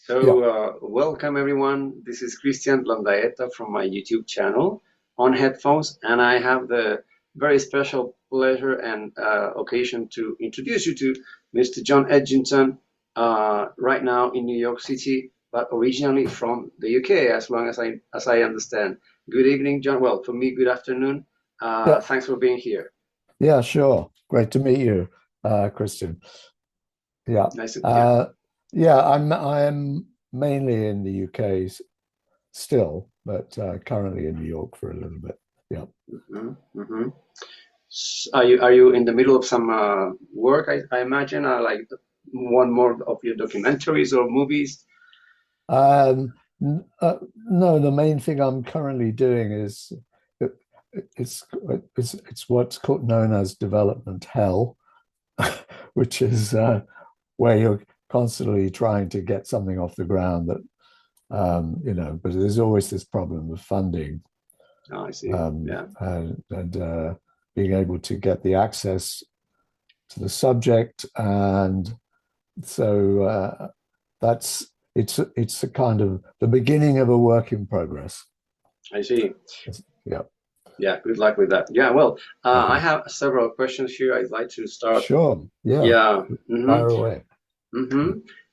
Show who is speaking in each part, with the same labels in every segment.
Speaker 1: Yeah,
Speaker 2: Welcome everyone. This is Christian Landaeta from my YouTube channel on headphones, and I have the very special pleasure and occasion to introduce you to Mr. John Edginton, right now in New York City, but originally from the UK, as long as I understand. Good evening, John. Well, for me, good afternoon.
Speaker 1: yeah,
Speaker 2: Thanks for being here.
Speaker 1: yeah, sure. Great to meet you, Christian. Yeah.
Speaker 2: Nice to, yeah.
Speaker 1: Uh, yeah, I'm mainly in the UK still, but currently in New York for a little bit. Yeah.
Speaker 2: hmm hmm Are you in the middle of some work? I imagine, like one more of your documentaries or movies.
Speaker 1: No, the main thing I'm currently doing is it, it's it's what's called known as development hell, which is where you're constantly trying to get something off the ground that but there's always this problem of funding,
Speaker 2: Oh, I see. Yeah.
Speaker 1: and being able to get the access to the subject, and so that's it's a kind of the beginning of a work in progress.
Speaker 2: I see.
Speaker 1: Yeah.
Speaker 2: Yeah. Good luck with that. Yeah. Well, I
Speaker 1: Okay.
Speaker 2: have several questions here. I'd like to start.
Speaker 1: Sure. Yeah.
Speaker 2: Yeah. hmm
Speaker 1: Fire away.
Speaker 2: hmm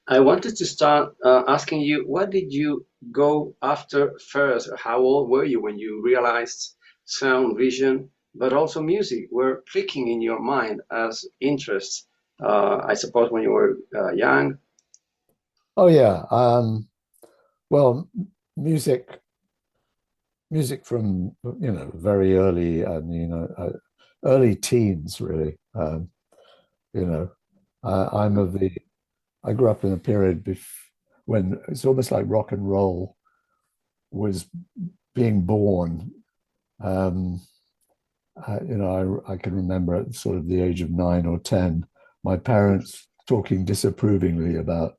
Speaker 2: I wanted to start asking you, what did you go after first? How old were you when you realized sound, vision, but also music were clicking in your mind as interests? I suppose when you were young.
Speaker 1: Oh yeah. Well, music music from very early, and early teens really. You know, I'm of the I grew up in a period when it's almost like rock and roll was being born. Um, I can remember at sort of the age of 9 or 10, my parents talking disapprovingly about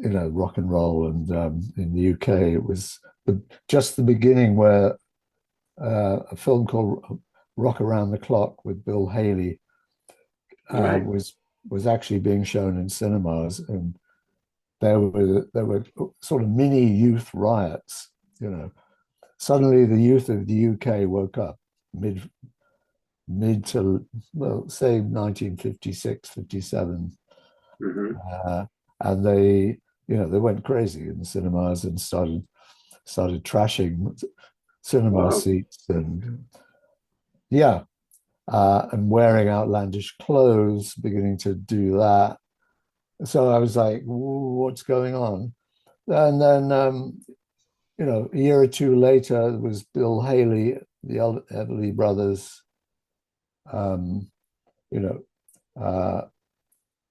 Speaker 1: rock and roll, and in the UK it was just the beginning where a film called Rock Around the Clock with Bill Haley uh,
Speaker 2: Right.
Speaker 1: was was actually being shown in cinemas, and there were sort of mini youth riots. You know, suddenly the youth of the UK woke up mid to, well, say 1956, 57,
Speaker 2: hmm
Speaker 1: uh, and they went crazy in the cinemas and started trashing cinema
Speaker 2: Wow.
Speaker 1: seats, and yeah, and wearing outlandish clothes, beginning to do that. So I was like, what's going on? And then, a year or two later, it was Bill Haley, the Everly Brothers, um, you know, uh,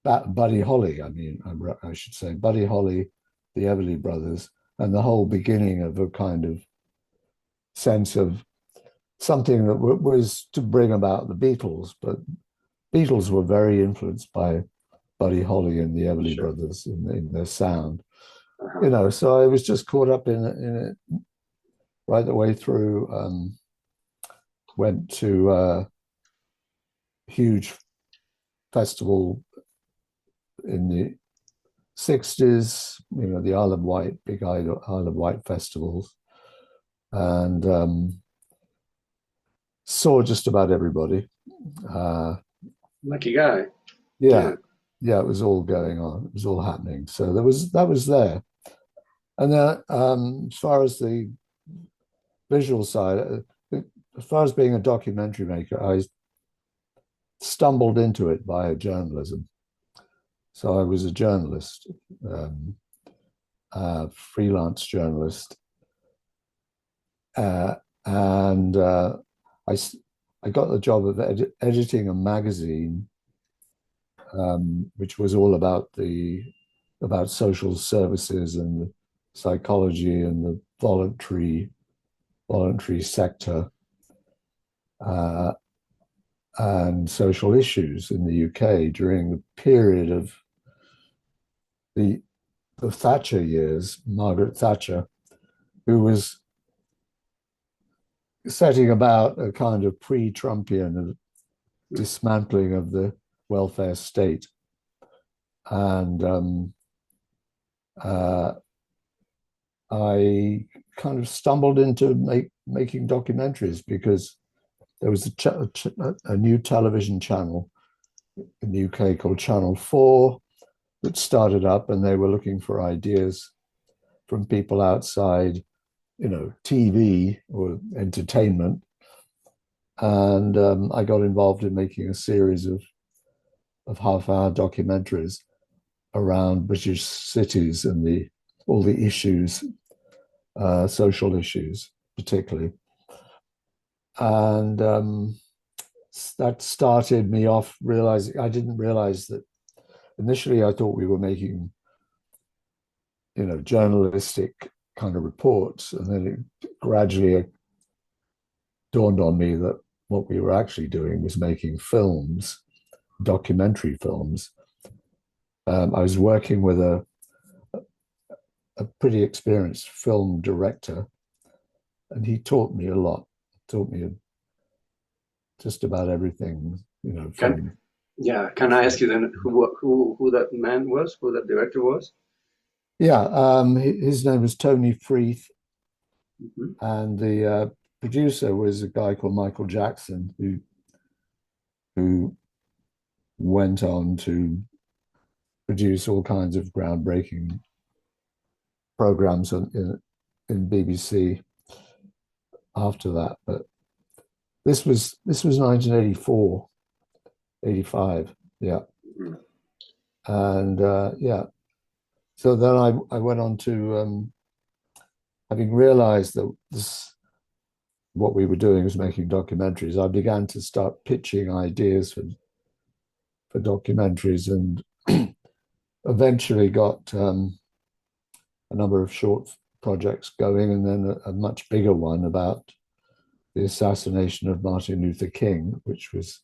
Speaker 1: Buddy Holly, I should say, Buddy Holly, the Everly Brothers, and the whole beginning of a kind of sense of something that was to bring about the Beatles. But Beatles were very influenced by Buddy Holly and the Everly
Speaker 2: Sure.
Speaker 1: Brothers in their sound.
Speaker 2: Uh-huh.
Speaker 1: So I was just caught up in it right the way through. Went to a huge festival in the 60s, the Isle of Wight, big Isle of Wight festivals, and saw just about everybody. Uh,
Speaker 2: Lucky guy.
Speaker 1: yeah,
Speaker 2: Yeah.
Speaker 1: yeah, it was all going on. It was all happening. So that was there. And then, as far as the visual side, as far as being a documentary maker, I stumbled into it via journalism. So I was a journalist, um, freelance journalist, uh, and I I got the job of editing a magazine, which was all about social services and the psychology and the voluntary sector, uh, and social issues in the UK during the period of the the Thatcher years, Margaret Thatcher, who was setting about a kind of pre-Trumpian dismantling of the welfare state. and uh, I kind of stumbled into making documentaries because there was a new television channel in the UK called Channel 4 that started up, and they were looking for ideas from people outside, TV or entertainment. And I got involved in making a series of half-hour documentaries around British cities and all the issues, social issues particularly. And that started me off realizing I didn't realize that initially I thought we were making, journalistic kind of reports, and then it gradually dawned on me that what we were actually doing was making films, documentary films. I was working with a pretty experienced film director, and he taught me a lot, taught me just about everything,
Speaker 2: Can can I ask you then who that man was, who that director was?
Speaker 1: yeah, his name was Tony Freeth,
Speaker 2: Mhm.
Speaker 1: and the producer was a guy called Michael Jackson, who went on to produce all kinds of groundbreaking programs in BBC after that. But this was 1984, 85, yeah,
Speaker 2: Mhm.
Speaker 1: and yeah. So then I went on to having realized that what we were doing was making documentaries. I began to start pitching ideas for documentaries, and eventually got a number of short projects going, and then a much bigger one about the assassination of Martin Luther King, which was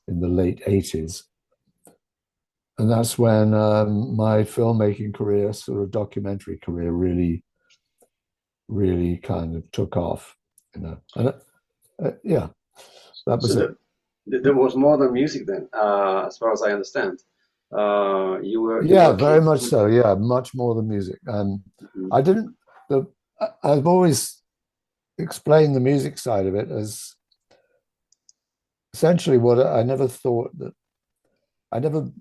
Speaker 1: in the late 80s. And that's when my filmmaking career, sort of documentary career, really kind of took off, And yeah, that
Speaker 2: So
Speaker 1: was it.
Speaker 2: there was more than music then, as far as I understand. You
Speaker 1: Yeah,
Speaker 2: were
Speaker 1: very
Speaker 2: keen.
Speaker 1: much so. Yeah, much more than music.
Speaker 2: Mhm.
Speaker 1: I didn't. The I've always explained the music side of it as essentially what I never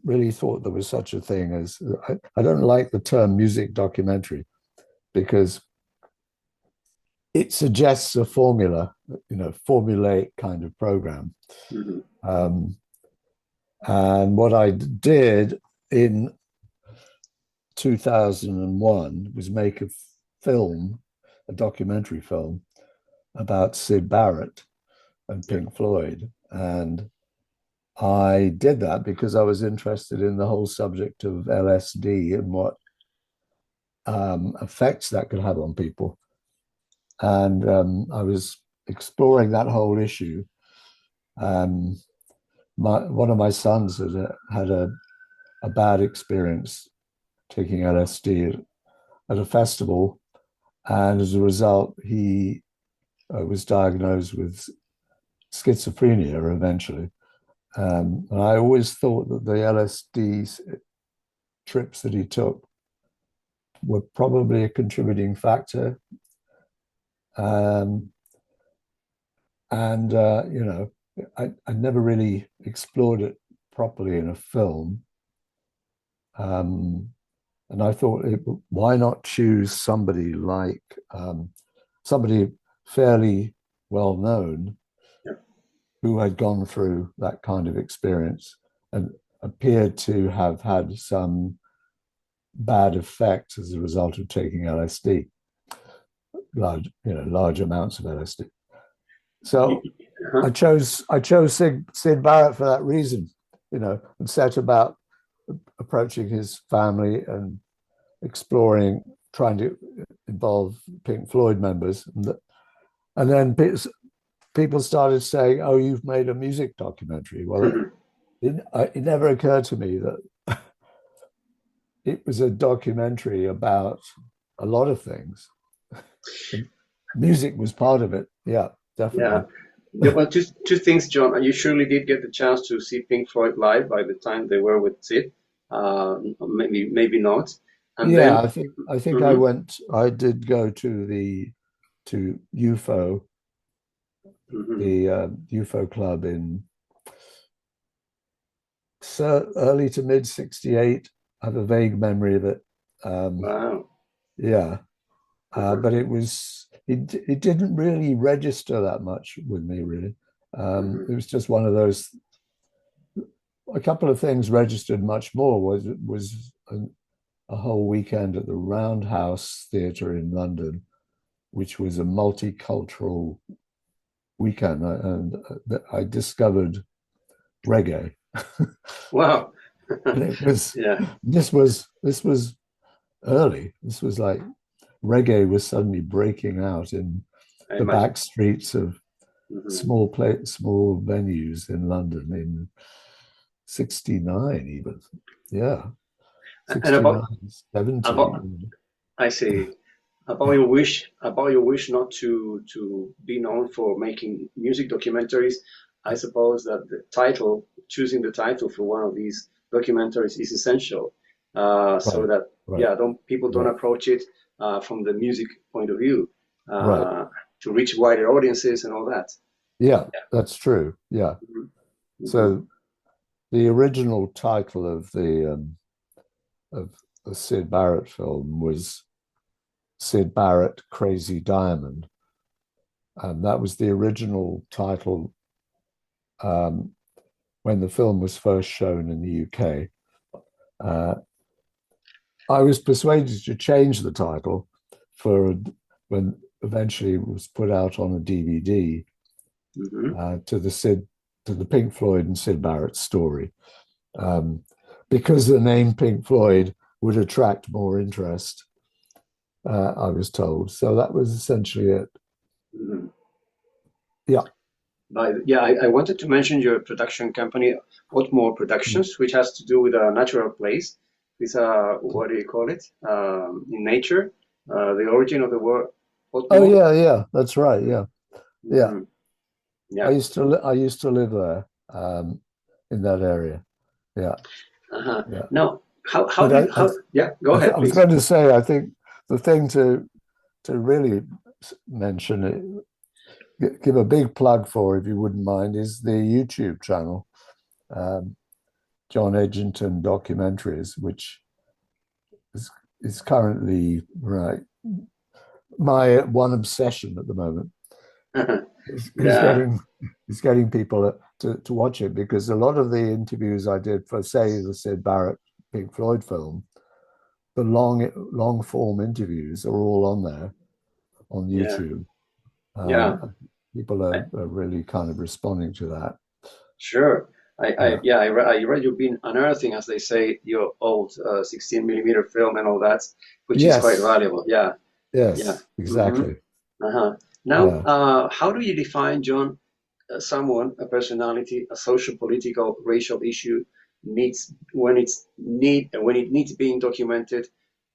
Speaker 1: really thought there was such a thing as I don't like the term music documentary because it suggests a formula, formulaic kind of program.
Speaker 2: Mhm.
Speaker 1: Um, and what I did in 2001 was make a film, a documentary film about Sid Barrett and
Speaker 2: Yeah.
Speaker 1: Pink Floyd. And I did that because I was interested in the whole subject of LSD and what effects that could have on people. And I was exploring that whole issue. Um, one of my sons had a bad experience taking LSD at a festival, and as a result, he was diagnosed with schizophrenia eventually. And I always thought that the LSD trips that he took were probably a contributing factor. Um, and I never really explored it properly in a film. Um, and I thought, why not choose somebody like somebody fairly well known
Speaker 2: Yeah.
Speaker 1: who had gone through that kind of experience and appeared to have had some bad effects as a result of taking LSD, large amounts of LSD. So
Speaker 2: Uh-huh.
Speaker 1: I chose Sid Barrett for that reason, and set about approaching his family and exploring, trying to involve Pink Floyd members, and then people started saying, "Oh, you've made a music documentary." Well,
Speaker 2: Mhm.
Speaker 1: it never occurred to me that it was a documentary about a lot of things. And music was part of it. Yeah,
Speaker 2: Yeah.
Speaker 1: definitely.
Speaker 2: There were two things, John. You surely did get the chance to see Pink Floyd live by the time they were with Sid. maybe not. And
Speaker 1: Yeah,
Speaker 2: then,
Speaker 1: I think
Speaker 2: mhm,
Speaker 1: I did go to the to UFO,
Speaker 2: mhm.
Speaker 1: the UFO club in early to mid 68. I have a vague memory of it. Um,
Speaker 2: Wow.
Speaker 1: yeah,
Speaker 2: Uh-huh.
Speaker 1: but it didn't really register that much with me, really.
Speaker 2: Mhm.
Speaker 1: It was just one of those. A couple of things registered much more was a whole weekend at the Roundhouse Theatre in London, which was a multicultural weekend, and I discovered reggae,
Speaker 2: Wow.
Speaker 1: and it was
Speaker 2: Yeah,
Speaker 1: this was early. This was like reggae was suddenly breaking out in
Speaker 2: I
Speaker 1: the
Speaker 2: imagine.
Speaker 1: back streets of
Speaker 2: Mhm.
Speaker 1: small venues in London in 69 even. Yeah,
Speaker 2: And
Speaker 1: 69, 70.
Speaker 2: about I say about your wish not to be known for making music documentaries. I suppose that choosing the title for one of these documentaries is essential, so
Speaker 1: Right,
Speaker 2: that
Speaker 1: right,
Speaker 2: yeah, don't people don't
Speaker 1: right,
Speaker 2: approach it from the music point of view,
Speaker 1: right.
Speaker 2: uh, to reach wider audiences and all that.
Speaker 1: Yeah, that's true. Yeah.
Speaker 2: Mhm. Mhm.
Speaker 1: So the original title of the Sid Barrett film was Sid Barrett, Crazy Diamond, and that was the original title um, when the film was first shown in the UK. Uh, I was persuaded to change the title for when eventually it was put out on a DVD
Speaker 2: Mhm.
Speaker 1: to the Pink Floyd and Sid Barrett story, um, because the name Pink Floyd would attract more interest. I was told, so that was essentially it.
Speaker 2: Mhm.
Speaker 1: Yeah.
Speaker 2: Yeah, I wanted to mention your production company, Otmore Productions, which has to do with a natural place. It's what do you call it? In nature, the origin of the word
Speaker 1: Oh
Speaker 2: Otmore.
Speaker 1: yeah, yeah, that's right. Yeah, yeah.
Speaker 2: Hmm. Yeah.
Speaker 1: I used to live there, in that area. Yeah,
Speaker 2: Uh-huh.
Speaker 1: yeah.
Speaker 2: Now, how
Speaker 1: But
Speaker 2: do you, how, yeah, go
Speaker 1: I
Speaker 2: ahead,
Speaker 1: was
Speaker 2: please.
Speaker 1: going to say, I think the thing to really mention give a big plug for, if you wouldn't mind, is the YouTube channel, um, John Edginton Documentaries, which is is currently right my one obsession at the moment. Is
Speaker 2: Yeah,
Speaker 1: getting people to watch it, because a lot of the interviews I did for, say, the Sid Barrett Pink Floyd film, the long form interviews are all on there on
Speaker 2: yeah,
Speaker 1: YouTube.
Speaker 2: yeah.
Speaker 1: People
Speaker 2: I,
Speaker 1: are really kind of responding to that.
Speaker 2: sure.
Speaker 1: Yeah.
Speaker 2: Yeah, I read you've been unearthing, as they say, your old 16 millimeter film and all that, which is quite
Speaker 1: Yes.
Speaker 2: valuable. Yeah, yeah.
Speaker 1: Yes.
Speaker 2: Hmm.
Speaker 1: Exactly.
Speaker 2: Uh-huh. Now,
Speaker 1: Yeah.
Speaker 2: how do you define, John, someone, a personality, a social, political, racial issue needs when it needs being documented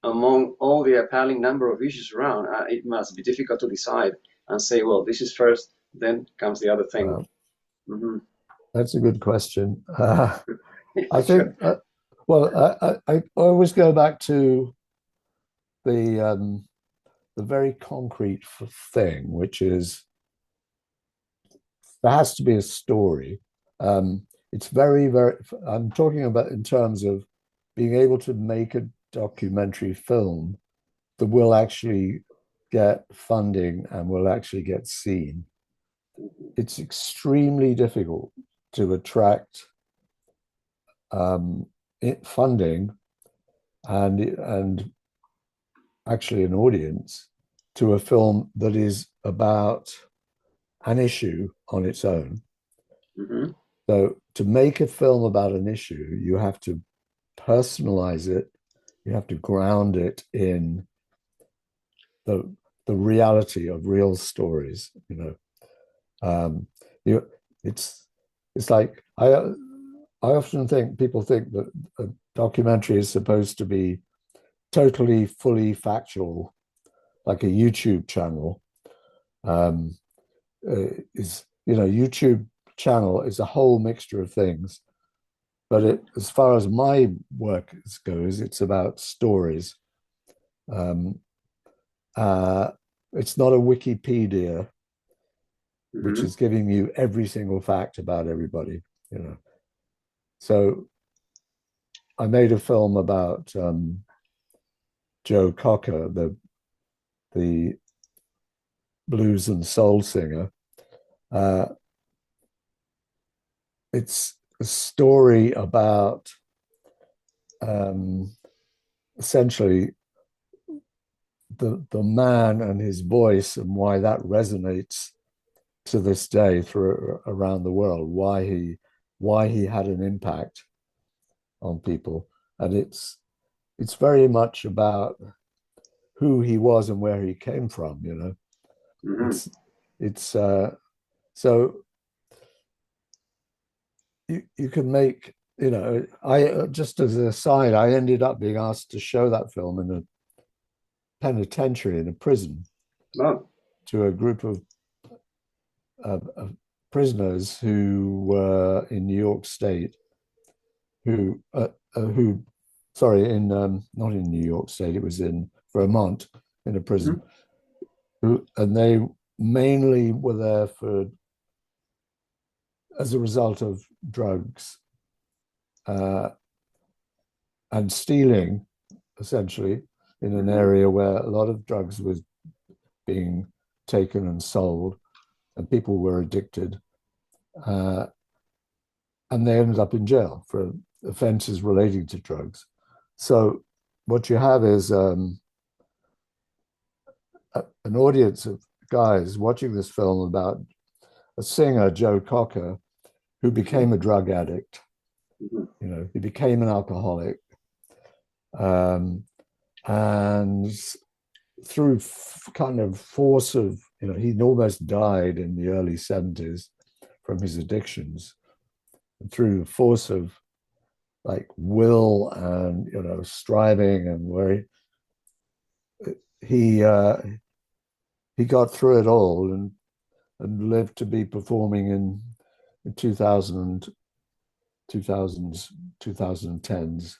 Speaker 2: among all the appalling number of issues around? It must be difficult to decide and say, well, this is first, then comes the other thing.
Speaker 1: Well,
Speaker 2: Hmm.
Speaker 1: that's a good question. I
Speaker 2: Sure.
Speaker 1: think. Well, I always go back to the very concrete thing, which is there has to be a story. It's very. I'm talking about in terms of being able to make a documentary film that will actually get funding and will actually get seen. It's extremely difficult to attract funding and actually an audience to a film that is about an issue on its own.
Speaker 2: Hmm.
Speaker 1: So to make a film about an issue, you have to personalize it. You have to ground it in the the reality of real stories. Um, you it's it's like I often think people think that a documentary is supposed to be totally fully factual, like a YouTube channel. Um, is YouTube channel is a whole mixture of things. But as far as my work goes, it's about stories. Um, uh, it's not a Wikipedia, which
Speaker 2: Hmm.
Speaker 1: is giving you every single fact about everybody. You know, so I made a film about Joe Cocker, the blues and soul singer. Uh, it's a story about um, essentially the man and his voice and why that resonates to this day through around the world. Why he had an impact on people, and it's very much about who he was and where he came from. You know,
Speaker 2: Hmm.
Speaker 1: it's so you can make, you know, I just as an aside, I ended up being asked to show that film in a penitentiary, in a prison,
Speaker 2: Oh.
Speaker 1: to a group of prisoners who were in New York State, who sorry, in not in New York State, it was in Vermont, in a prison,
Speaker 2: Mhm.
Speaker 1: who, and they mainly were there for as a result of drugs uh, and stealing, essentially, in an
Speaker 2: Hmm.
Speaker 1: area where a lot of drugs was being taken and sold, and people were addicted, uh, and they ended up in jail for offences relating to drugs. So what you have is an audience of guys watching this film about a singer, Joe Cocker, who became a drug addict.
Speaker 2: Hmm.
Speaker 1: You know, he became an alcoholic, um, and through kind of force of, you know, he almost died in the early 70s from his addictions. And through the force of like will and, you know, striving, and where he he got through it all and lived to be performing in 2000, 2010s,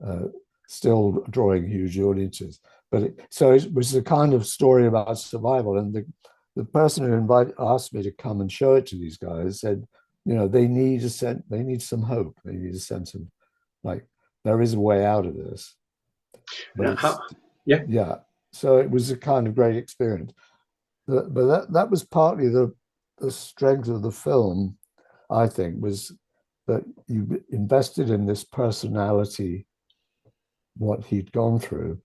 Speaker 1: uh, still drawing huge audiences. But so it was a kind of story about survival. And the person who asked me to come and show it to these guys said, you know, they need some hope. They need a sense of like, there is a way out of this. But
Speaker 2: How?
Speaker 1: it's,
Speaker 2: Yeah.
Speaker 1: yeah. So it was a kind of great experience. But that was partly the strength of the film, I think, was that you invested in this personality, what he'd gone through.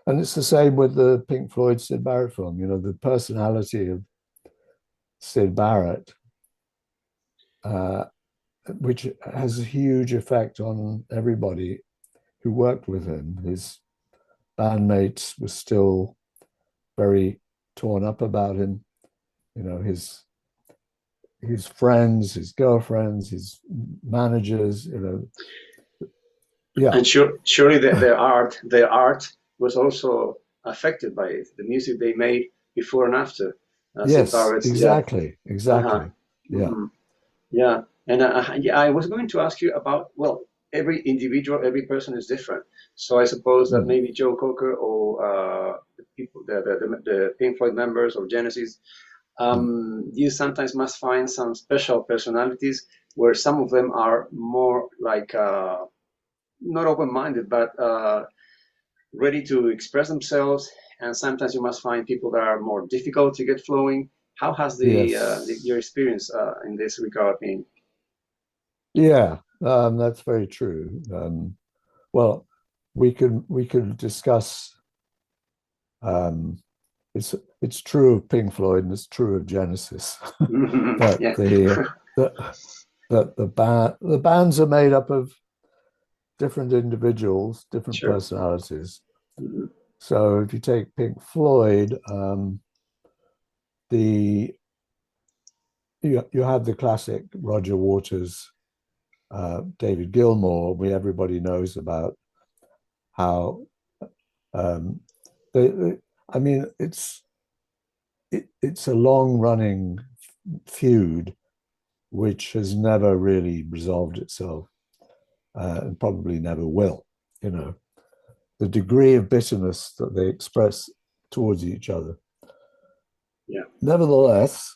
Speaker 1: And it's the same with the Pink Floyd Sid Barrett film, you know, the personality of Sid Barrett, uh, which has a huge effect on everybody who worked with him. His bandmates were still very torn up about him, you know, his friends, his girlfriends, his managers, you know, yeah.
Speaker 2: And surely their art was also affected by it. The music they made before and after. Sid
Speaker 1: Yes,
Speaker 2: Barrett's, yeah.
Speaker 1: exactly,
Speaker 2: Uh-huh.
Speaker 1: exactly. Yeah.
Speaker 2: Hmm. Yeah. And yeah, I was going to ask you about, well, every individual, every person is different. So I suppose that
Speaker 1: Mm.
Speaker 2: maybe Joe Cocker or the people, the Pink Floyd members or Genesis,
Speaker 1: Mm.
Speaker 2: you sometimes must find some special personalities where some of them are more like not open-minded, but ready to express themselves. And sometimes you must find people that are more difficult to get flowing. How has your
Speaker 1: Yes.
Speaker 2: experience in this regard been?
Speaker 1: Yeah, that's very true. Well, we could discuss. Um, it's true of Pink Floyd and it's true of Genesis that
Speaker 2: Yeah,
Speaker 1: the the bands are made up of different individuals, different
Speaker 2: sure.
Speaker 1: personalities.
Speaker 2: Mhm.
Speaker 1: So if you take Pink Floyd, the you have the classic Roger Waters, David Gilmour. Everybody knows about how um, they, I mean, it's a long running feud which has never really resolved itself. and probably never will. You know, the degree of bitterness that they express towards each other.
Speaker 2: Yeah.
Speaker 1: Nevertheless,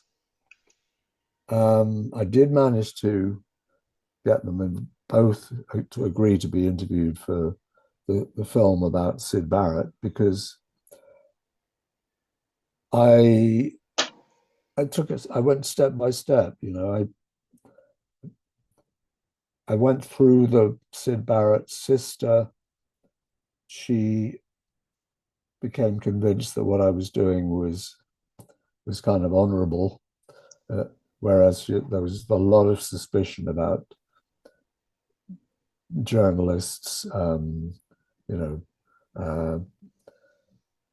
Speaker 1: I did manage to get them in both to agree to be interviewed for the film about Syd Barrett, because I I went step by step. You know, I went through the Syd Barrett's sister. She became convinced that what I was doing was kind of honourable, uh, whereas there was a lot of suspicion about journalists, you know, uh,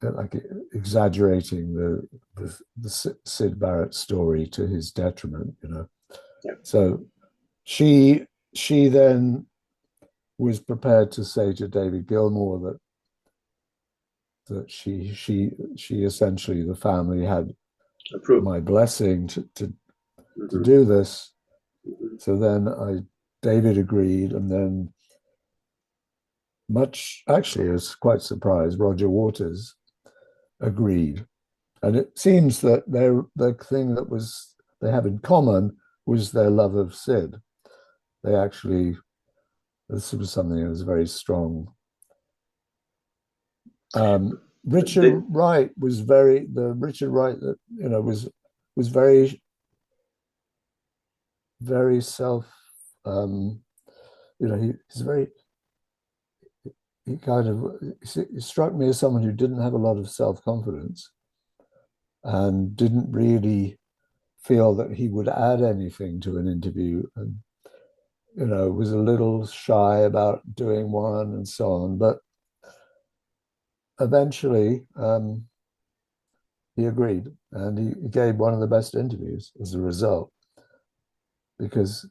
Speaker 1: like exaggerating the Syd Barrett story to his detriment, you know.
Speaker 2: Yeah.
Speaker 1: So she then was prepared to say to David Gilmour that she essentially, the family had
Speaker 2: Approved.
Speaker 1: my blessing to
Speaker 2: Mm-hmm.
Speaker 1: do this.
Speaker 2: Mm-hmm.
Speaker 1: So then David agreed, and then much actually, I was quite surprised, Roger Waters agreed. And it seems that the thing that was they have in common was their love of Syd. They actually, this was something that was very strong. Richard
Speaker 2: The,
Speaker 1: Wright was very the Richard Wright that you know was very self. Um, you know, he's very he kind of he struck me as someone who didn't have a lot of self confidence and didn't really feel that he would add anything to an interview, and you know was a little shy about doing one and so on. But eventually, he agreed, and he gave one of the best interviews as a result, because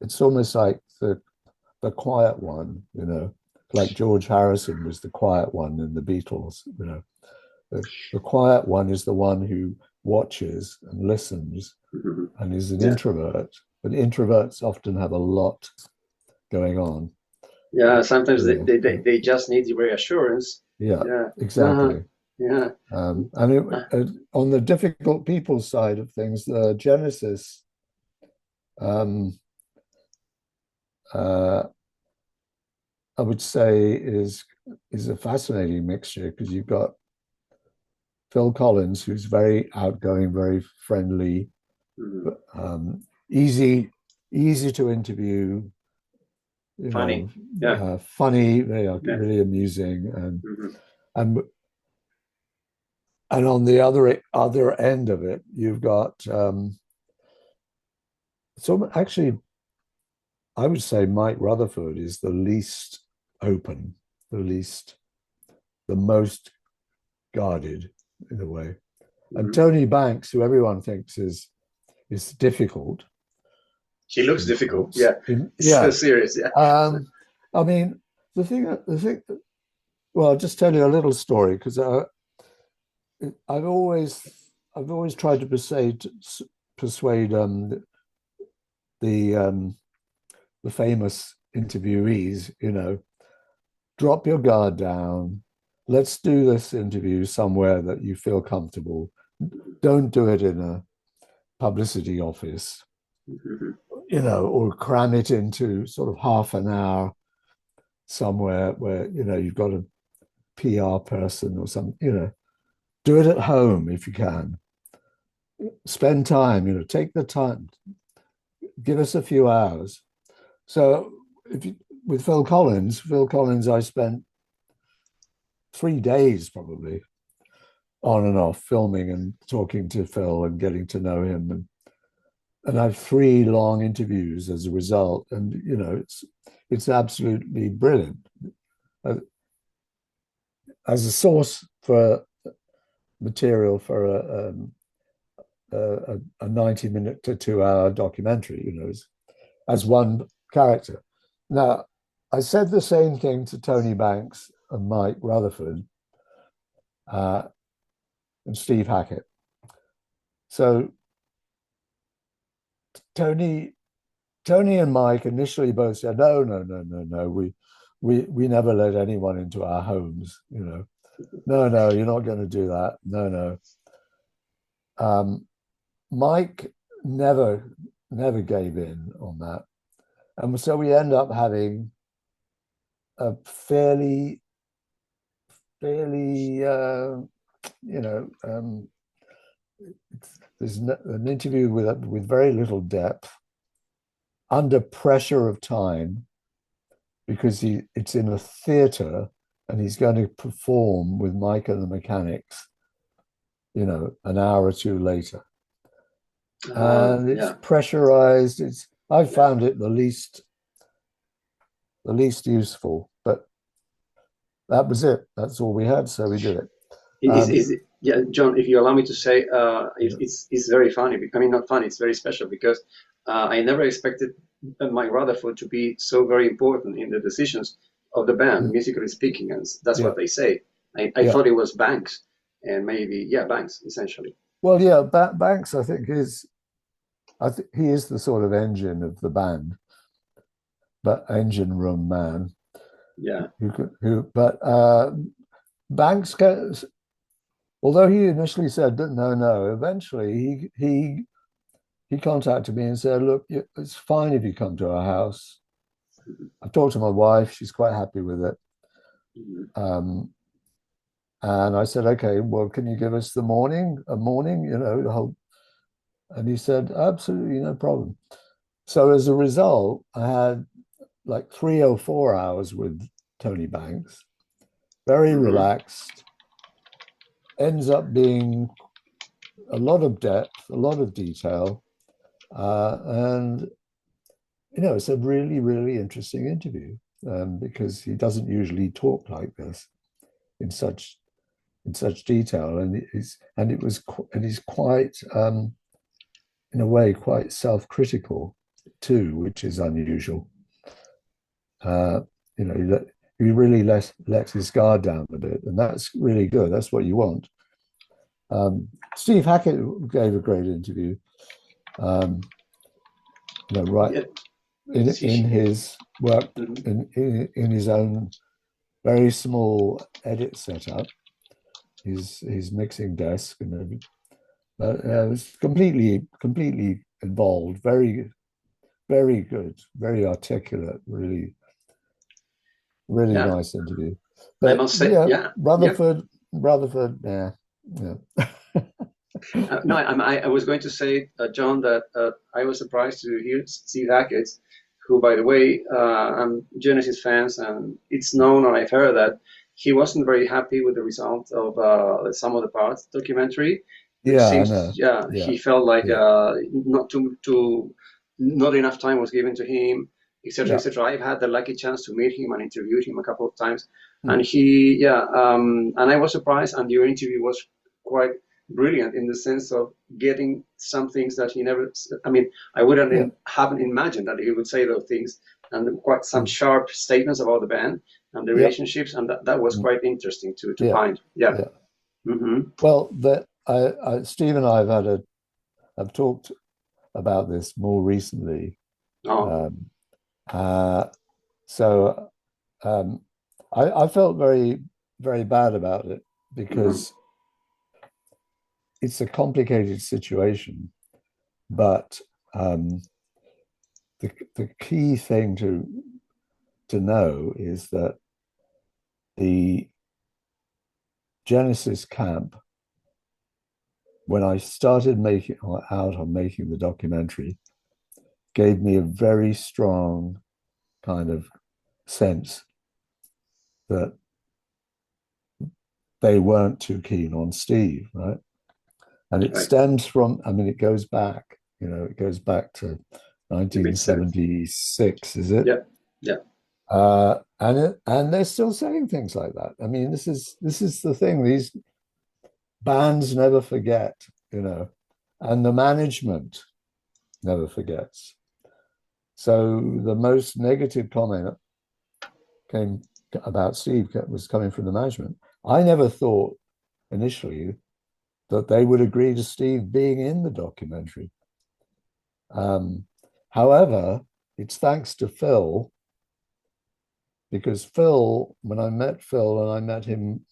Speaker 1: it's almost like the quiet one, you know, like George Harrison was the quiet one in the Beatles, you know. The quiet one is the one who watches and listens
Speaker 2: mm-hmm.
Speaker 1: and is an
Speaker 2: Yeah.
Speaker 1: introvert, but introverts often have a lot going on.
Speaker 2: Yeah. Sometimes
Speaker 1: Yeah,
Speaker 2: they just need the reassurance.
Speaker 1: yeah,
Speaker 2: Yeah. Uh-huh.
Speaker 1: exactly.
Speaker 2: Yeah.
Speaker 1: And
Speaker 2: Uh,
Speaker 1: on the difficult people side of things, the Genesis, um, uh, I would say, is a fascinating mixture, because you've got Phil Collins, who's very outgoing, very friendly,
Speaker 2: mm-hmm.
Speaker 1: um, easy easy to interview, you
Speaker 2: Funny.
Speaker 1: know,
Speaker 2: Yeah.
Speaker 1: funny, really,
Speaker 2: Yeah.
Speaker 1: really amusing,
Speaker 2: Mm-hmm.
Speaker 1: and and on the other end of it, you've got so actually, I would say Mike Rutherford is the least open, the least, the most guarded in a way, and
Speaker 2: Mm-hmm.
Speaker 1: Tony Banks, who everyone thinks is difficult
Speaker 2: She looks
Speaker 1: in
Speaker 2: difficult.
Speaker 1: quotes,
Speaker 2: Yeah. It's so
Speaker 1: yeah.
Speaker 2: serious. Yeah.
Speaker 1: I mean, the thing. Well, I'll just tell you a little story, because I've always I've always tried to persuade the um, the famous interviewees, you know, drop your guard down. Let's do this interview somewhere that you feel comfortable. Don't do it in a publicity office,
Speaker 2: Mm-hmm.
Speaker 1: you know, or cram it into sort of half an hour somewhere where, you know, you've got a PR person or something, you know. Do it at home if you can. Spend time, you know, take the time, give us a few hours. So if you, with Phil Collins, I spent 3 days probably on and off filming and talking to Phil and getting to know him, and I have 3 long interviews as a result. And you know, it's absolutely brilliant uh, as a source for material for a 90-minute to 2 hour documentary. You know, as one character. Now, I said the same thing to Tony Banks and Mike Rutherford uh, and Steve Hackett. So Tony Tony and Mike initially both said, no, no, no, no, no. We never let anyone into our homes, you know. No, no, you're not going to do that. No, no. Mike never, never gave in on that. And so we end up having a fairly, you know, there's an interview with very little depth, under pressure of time, because it's in a theater and he's going to perform with Mike and the Mechanics, you know, an hour or two later. And it's
Speaker 2: Yeah,
Speaker 1: pressurized. I
Speaker 2: yeah.
Speaker 1: found it the least useful, but that was it. That's all we had, so we did it.
Speaker 2: Is yeah, John, if you allow me to say, it's very funny. I mean, not funny. It's very special because I never expected Mike Rutherford to be so very important in the decisions of the band, musically speaking, and that's
Speaker 1: Yeah,
Speaker 2: what they say. I
Speaker 1: yeah.
Speaker 2: thought it was Banks, and maybe yeah, Banks essentially.
Speaker 1: Well, yeah, Banks, I think I think he is the sort of engine of the band, but engine room man
Speaker 2: Yeah.
Speaker 1: but Banks gets, although he initially said that no, no, eventually he contacted me and said, look, it's fine if you come to our house. I've talked to my wife; she's quite happy with it.
Speaker 2: Mhm.
Speaker 1: Um, and I said, okay, well, can you give us a morning, you know, the whole. And he said, absolutely no problem. So as a result, I had like 3 or 4 hours with Tony Banks, very
Speaker 2: Mhm.
Speaker 1: relaxed, ends up being a lot of depth, a lot of detail. And, you know, it's a really, really interesting interview because he doesn't usually talk like this in such detail. And he's quite, in a way, quite self-critical too, which is unusual. Uh, you know, he really lets his guard down a bit, and that's really good. That's what you want. Steve Hackett gave a great interview. Um, you know, right
Speaker 2: Yeah.
Speaker 1: in his work
Speaker 2: Mhm.
Speaker 1: in his own very small edit setup, his mixing desk and everything. But
Speaker 2: Yeah.
Speaker 1: it was completely involved. Very good, very articulate. Really
Speaker 2: Yeah.
Speaker 1: nice interview.
Speaker 2: I
Speaker 1: But
Speaker 2: must say,
Speaker 1: yeah,
Speaker 2: yeah. Yeah.
Speaker 1: Rutherford, yeah, yeah.
Speaker 2: No, I was going to say, John, that I was surprised to hear Steve Hackett, who, by the way, I'm Genesis fans, and it's known, or I've heard that he wasn't very happy with the result of some of the parts documentary, which
Speaker 1: Yeah, I
Speaker 2: seems,
Speaker 1: know.
Speaker 2: yeah,
Speaker 1: Yeah,
Speaker 2: he felt like
Speaker 1: yeah,
Speaker 2: not enough time was given to him, etc.,
Speaker 1: yeah.
Speaker 2: etc. I've had the lucky chance to meet him and interview him a couple of times, and
Speaker 1: Hmm.
Speaker 2: and I was surprised, and your interview was quite brilliant in the sense of getting some things that he never. I mean, I
Speaker 1: Yeah.
Speaker 2: wouldn't haven't imagined that he would say those things, and quite some
Speaker 1: Hmm.
Speaker 2: sharp statements about the band and the
Speaker 1: Yeah.
Speaker 2: relationships, and that was
Speaker 1: Hmm.
Speaker 2: quite interesting to
Speaker 1: Yeah.
Speaker 2: find. Yeah.
Speaker 1: Yeah.
Speaker 2: Hmm.
Speaker 1: Well, Steve and I have talked about this more recently.
Speaker 2: Oh.
Speaker 1: Um, uh, so um, I felt very bad about it
Speaker 2: Hmm.
Speaker 1: because it's a complicated situation. But um, the key thing to know is that the Genesis camp, when I started making out on making the documentary, gave me a very strong kind of sense that they weren't too keen on Steve, right? And it
Speaker 2: Right.
Speaker 1: stems from, I mean, it goes back, you know, it goes back to
Speaker 2: A bit sad.
Speaker 1: 1976, is it?
Speaker 2: Yeah. Yeah.
Speaker 1: And they're still saying things like that. I mean, this is the thing. These bands never forget, you know, and the management never forgets. So the most negative comment came about Steve was coming from the management. I never thought initially that they would agree to Steve being in the documentary. Um, However, it's thanks to Phil, because Phil, when I met Phil, and I met him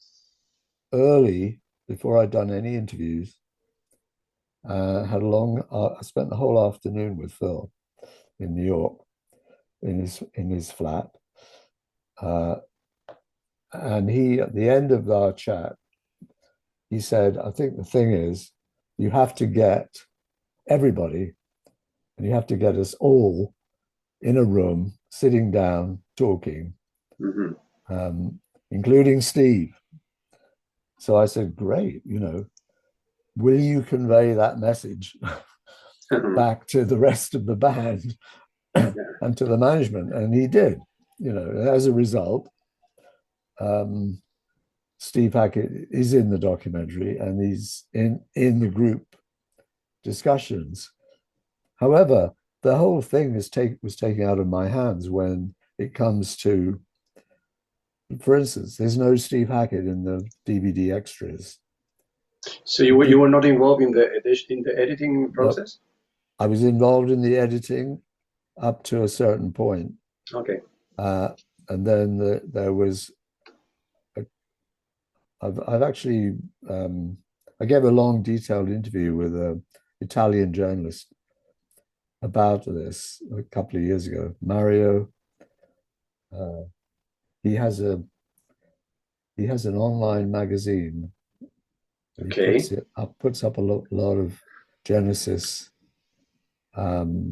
Speaker 1: early before I'd done any interviews, had a long, I spent the whole afternoon with Phil in New York in his flat. And he, at the end of our chat, he said, I think the thing is, you have to get everybody and you have to get us all in a room, sitting down, talking, including Steve. So I said, great, will you convey that message back to the rest of the band and to the management? And he did, as a result. Steve Hackett is in the documentary and he's in the group discussions. However, the whole thing was taken out of my hands when it comes to, for instance, there's no Steve Hackett in the DVD extras.
Speaker 2: So you were not involved in the editing
Speaker 1: No,
Speaker 2: process?
Speaker 1: I was involved in the editing up to a certain point.
Speaker 2: Okay.
Speaker 1: And then there was, I've actually, I gave a long, detailed interview with an Italian journalist about this a couple of years ago. Mario, he has an online magazine. He
Speaker 2: Okay.
Speaker 1: puts up a lot of Genesis
Speaker 2: Articles.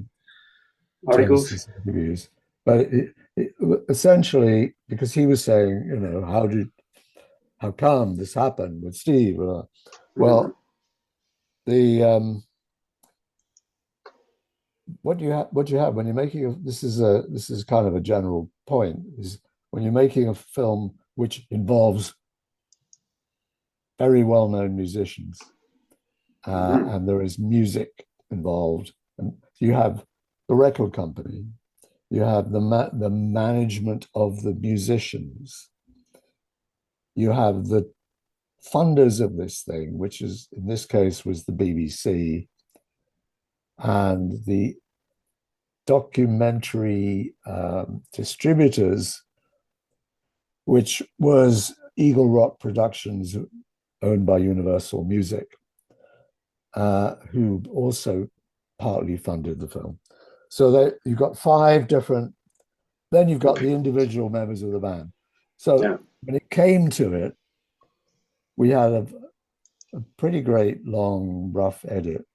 Speaker 1: Genesis interviews. But essentially, because he was saying, how come this happened with Steve? Well, the what you have when you're making this is kind of a general point, is when you're making a film which involves very well-known musicians, and there is music involved, and you have the record company, you have the management of the musicians, you have the funders of this thing, which is in this case was the BBC, and the documentary distributors, which was Eagle Rock Productions, owned by Universal Music, who also partly funded the film. So you've got 5 different, then you've got the individual members of the band. So when it came to it, we had a pretty great long, rough edit,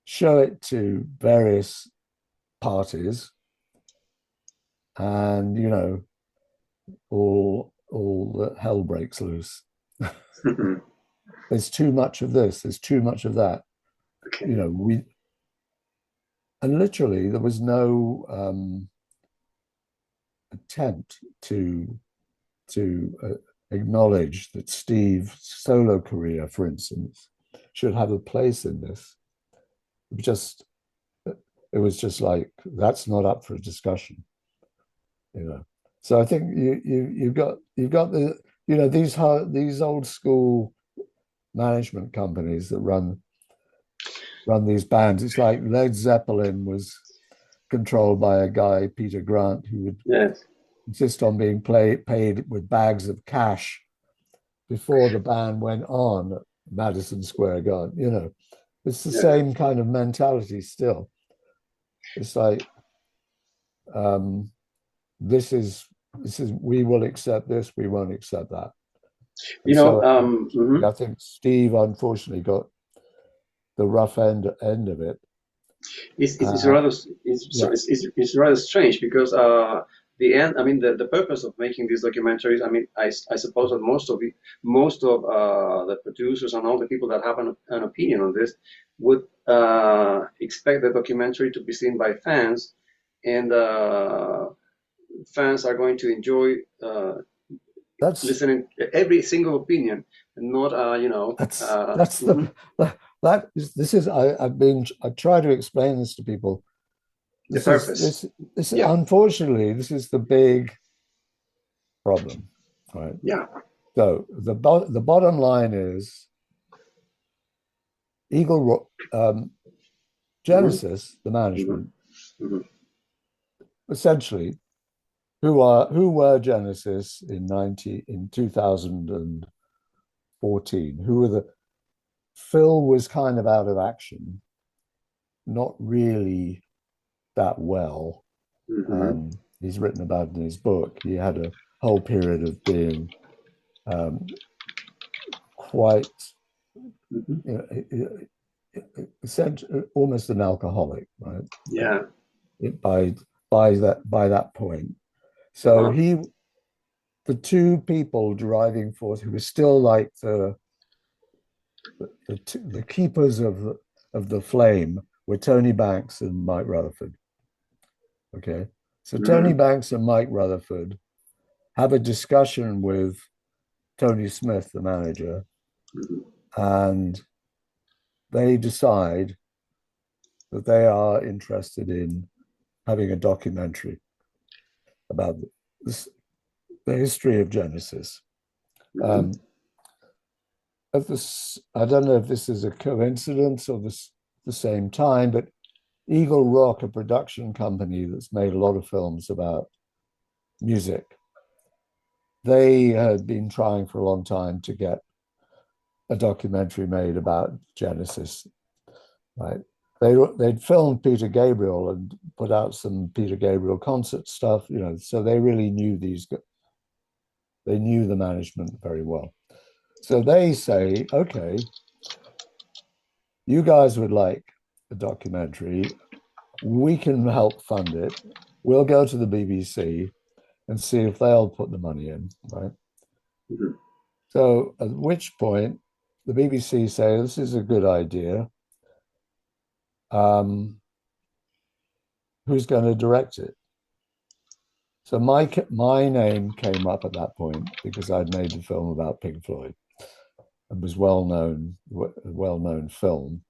Speaker 1: show it to various parties, and all the hell breaks loose. There's too much of this, there's too much of that.
Speaker 2: Okay.
Speaker 1: And literally there was no attempt to acknowledge that Steve's solo career, for instance, should have a place in this. It was just like, that's not up for a discussion. So I think you've got the these old school management companies that run these bands. It's like Led Zeppelin was controlled by a guy, Peter Grant, who would insist on being paid with bags of cash before the band went on at Madison Square Garden. It's the same kind of mentality still. It's like, this is we will accept this, we won't accept that. I think Steve unfortunately got the rough end of it.
Speaker 2: It's rather strange because the end. I mean, the purpose of making these documentaries. I mean, I suppose that most of the producers and all the people that have an opinion on this would expect the documentary to be seen by fans, and fans are going to enjoy listening to every single opinion, and not
Speaker 1: I try to explain this to people.
Speaker 2: The purpose.
Speaker 1: This unfortunately, this is the big problem, right?
Speaker 2: Yeah.
Speaker 1: So the bottom line is Genesis, the management, essentially, who were Genesis in 2014? Who were the Phil was kind of out of action, not really that well.
Speaker 2: Mm-hmm.
Speaker 1: He's written about it in his book. He had a whole period of being um, quite,
Speaker 2: Mm-hmm.
Speaker 1: you know, almost an alcoholic, right?
Speaker 2: Yeah.
Speaker 1: It, by that point. So
Speaker 2: Wow.
Speaker 1: he, the two people driving force who were still like the keepers of the flame were Tony Banks and Mike Rutherford. Okay, so Tony
Speaker 2: Mm-hmm.
Speaker 1: Banks and Mike Rutherford have a discussion with Tony Smith, the manager,
Speaker 2: Mm-hmm.
Speaker 1: and they decide that they are interested in having a documentary about this, the history of Genesis.
Speaker 2: Mm-hmm.
Speaker 1: Um, of this, I don't know if this is a coincidence or the same time, but Eagle Rock, a production company that's made a lot of films about music, they had been trying for a long time to get a documentary made about Genesis, right? They'd filmed Peter Gabriel and put out some Peter Gabriel concert stuff, you know, so they really knew they knew the management very well. So they say, okay, you guys would like a documentary, we can help fund it. We'll go to the BBC and see if they'll put the money in, right?
Speaker 2: Mm-hmm.
Speaker 1: So at which point the BBC say this is a good idea. Um, who's going to direct it? So my name came up at that point because I'd made the film about Pink Floyd and was well known film.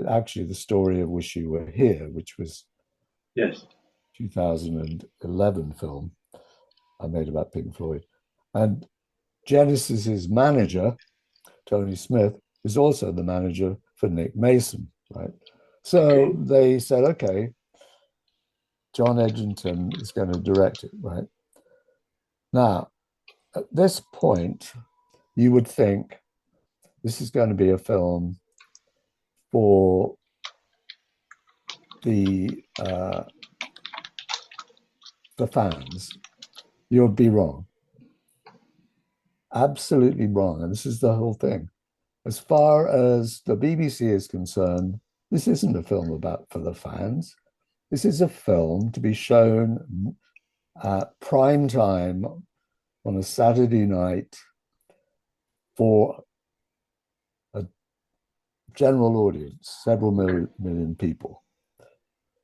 Speaker 1: Actually, the story of Wish You Were Here, which was
Speaker 2: Yes.
Speaker 1: 2011 film I made about Pink Floyd, and Genesis's manager Tony Smith is also the manager for Nick Mason, right?
Speaker 2: Okay.
Speaker 1: So they said, okay, John Edginton is going to direct it, right? Now, at this point, you would think this is going to be a film for the the fans. You'd be wrong, absolutely wrong, and this is the whole thing. As far as the BBC is concerned, this isn't a film about for the fans. This is a film to be shown at prime time on a Saturday night for a general audience, several million people.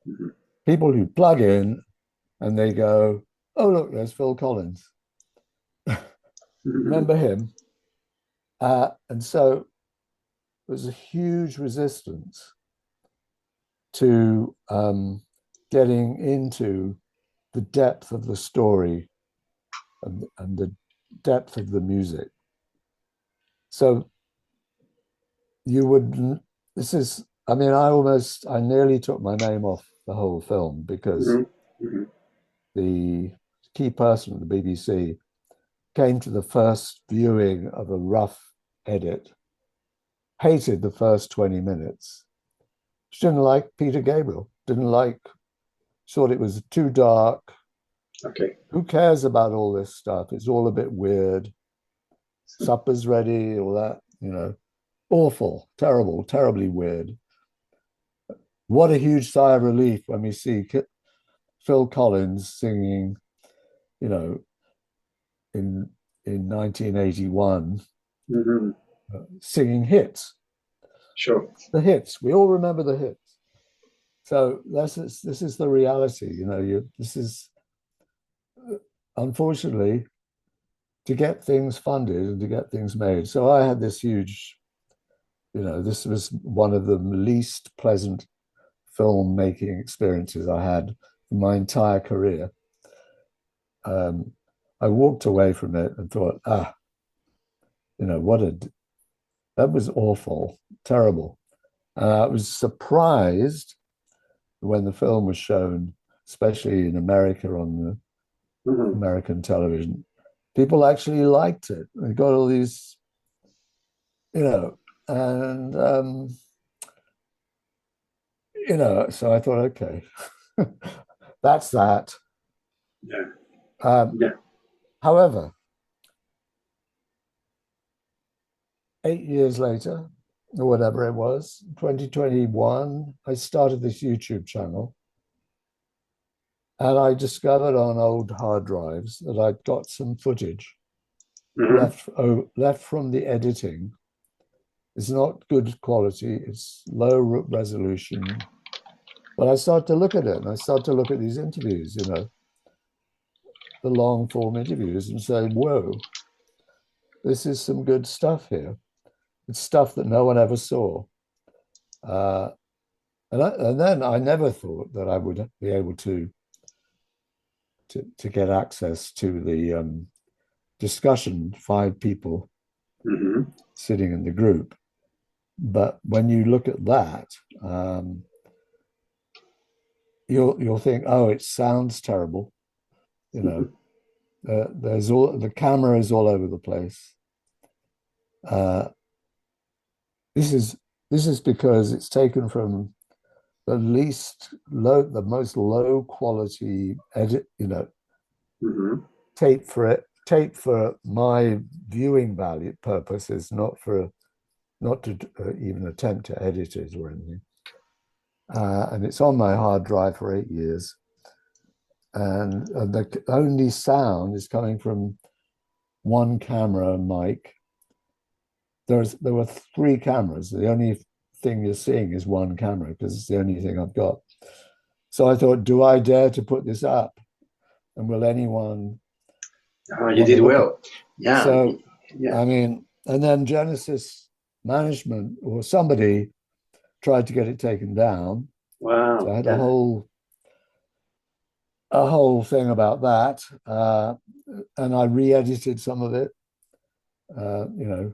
Speaker 2: Mm-hmm.
Speaker 1: People who plug in and they go, oh, look, there's Phil Collins.
Speaker 2: Mm-hmm.
Speaker 1: Remember him? And so there's a huge resistance to getting into the depth of the story and the depth of the music. So you would, this is, I mean, I nearly took my name off the whole film because
Speaker 2: Mm-hmm.
Speaker 1: the key person at the BBC came to the first viewing of a rough edit, hated the first 20 minutes. She didn't like Peter Gabriel, thought it was too dark.
Speaker 2: Okay.
Speaker 1: Who cares about all this stuff? It's all a bit weird. Supper's ready, all that, you know. Awful, terrible, terribly weird. What a huge sigh of relief when we see Phil Collins singing, you know, in 1981,
Speaker 2: Mm-hmm.
Speaker 1: singing hits,
Speaker 2: Sure.
Speaker 1: the hits. We all remember the hits. So this is the reality, you know. This is unfortunately to get things funded and to get things made. So I had this huge, you know, this was one of the least pleasant filmmaking experiences I had in my entire career. Um, I walked away from it and thought, you know, that was awful, terrible. I was surprised when the film was shown especially in America on the
Speaker 2: Hmm.
Speaker 1: American television. People actually liked it. They got all these, you know, and so I thought, okay, that's that.
Speaker 2: Yeah.
Speaker 1: Um,
Speaker 2: Yeah.
Speaker 1: however, 8 years later, or whatever it was, 2021, I started this YouTube channel. And I discovered on old hard drives that I'd got some footage
Speaker 2: Hmm.
Speaker 1: left from the editing. It's not good quality, it's low resolution. But I started to look at it and I started to look at these interviews, the long form interviews and say, whoa, this is some good stuff here. It's stuff that no one ever saw. Uh, and then I never thought that I would be able to get access to the discussion, 5 people
Speaker 2: Hmm.
Speaker 1: sitting in the group. But when you look at that, um, you'll think, oh, it sounds terrible. You know, there's all the camera is all over the place. Uh, this is this is because it's taken from the most low quality edit,
Speaker 2: Hmm.
Speaker 1: tape for my viewing value purposes, not to even attempt to edit it or anything. And it's on my hard drive for 8 years. And the only sound is coming from one camera mic. There were 3 cameras. The only thing you're seeing is one camera because it's the only thing I've got. So I thought, do I dare to put this up? And will anyone
Speaker 2: Oh, you
Speaker 1: want to
Speaker 2: did
Speaker 1: look at it?
Speaker 2: well. Yeah.
Speaker 1: So,
Speaker 2: Yeah.
Speaker 1: I mean, and then Genesis management or somebody tried to get it taken down. So I
Speaker 2: Wow.
Speaker 1: had
Speaker 2: Yeah.
Speaker 1: a whole thing about that. And I re-edited some of it. Uh, you know,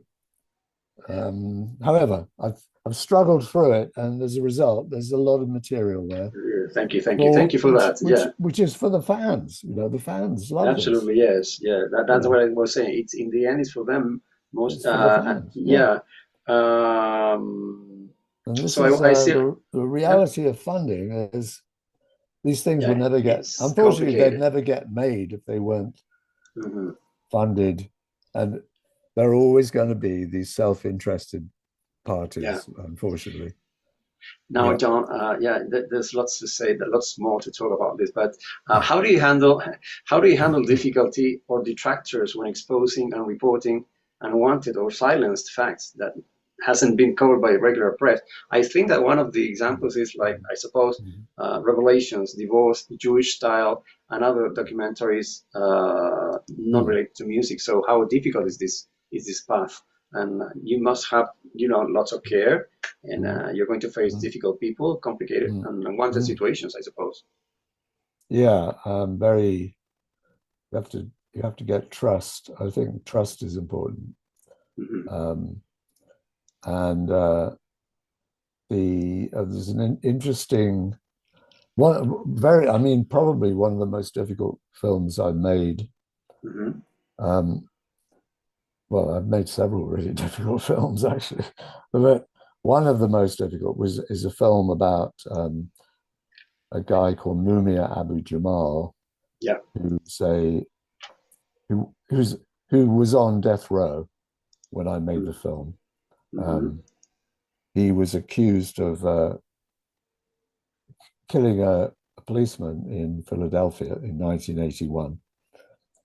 Speaker 1: however, I've struggled through it, and as a result, there's a lot of material there
Speaker 2: Thank you. Thank you. Thank
Speaker 1: for
Speaker 2: you for that. Yeah.
Speaker 1: which is for the fans. The fans love this.
Speaker 2: Absolutely. Yes. Yeah.
Speaker 1: You
Speaker 2: That's
Speaker 1: know,
Speaker 2: what I was saying. It's in the end, it's for them most.
Speaker 1: it's for the fans. Yeah,
Speaker 2: Yeah.
Speaker 1: and this is
Speaker 2: So I see.
Speaker 1: the
Speaker 2: Yeah.
Speaker 1: reality of funding is these things would
Speaker 2: Yeah.
Speaker 1: never get.
Speaker 2: It's
Speaker 1: Unfortunately, they'd
Speaker 2: complicated.
Speaker 1: never get made if they weren't
Speaker 2: Hmm.
Speaker 1: funded, and there are always going to be these self-interested
Speaker 2: Yeah.
Speaker 1: parties. Unfortunately,
Speaker 2: Now,
Speaker 1: yeah.
Speaker 2: John, yeah, there's lots to say, there's lots more to talk about this, but how do you handle difficulty or detractors when exposing and reporting unwanted or silenced facts that hasn't been covered by regular press? I think that one of the examples is like, I suppose, Revelations, Divorce, Jewish Style, and other documentaries not related to music. So how difficult is this path? And you must have, lots of care, and you're going to face difficult people, complicated and unwanted situations, I suppose.
Speaker 1: Yeah, very. You have to get trust. I think trust is important.
Speaker 2: Hmm.
Speaker 1: Um, and there's an interesting one, very. I mean, probably one of the most difficult films I've made.
Speaker 2: Hmm.
Speaker 1: Um, well, I've made several really difficult films actually, but one of the most difficult is a film about a guy called Mumia Abu Jamal,
Speaker 2: Yeah.
Speaker 1: who's a who who's who was on death row when I made the film.
Speaker 2: Hmm.
Speaker 1: Um, he was accused of killing a policeman in Philadelphia in 1981.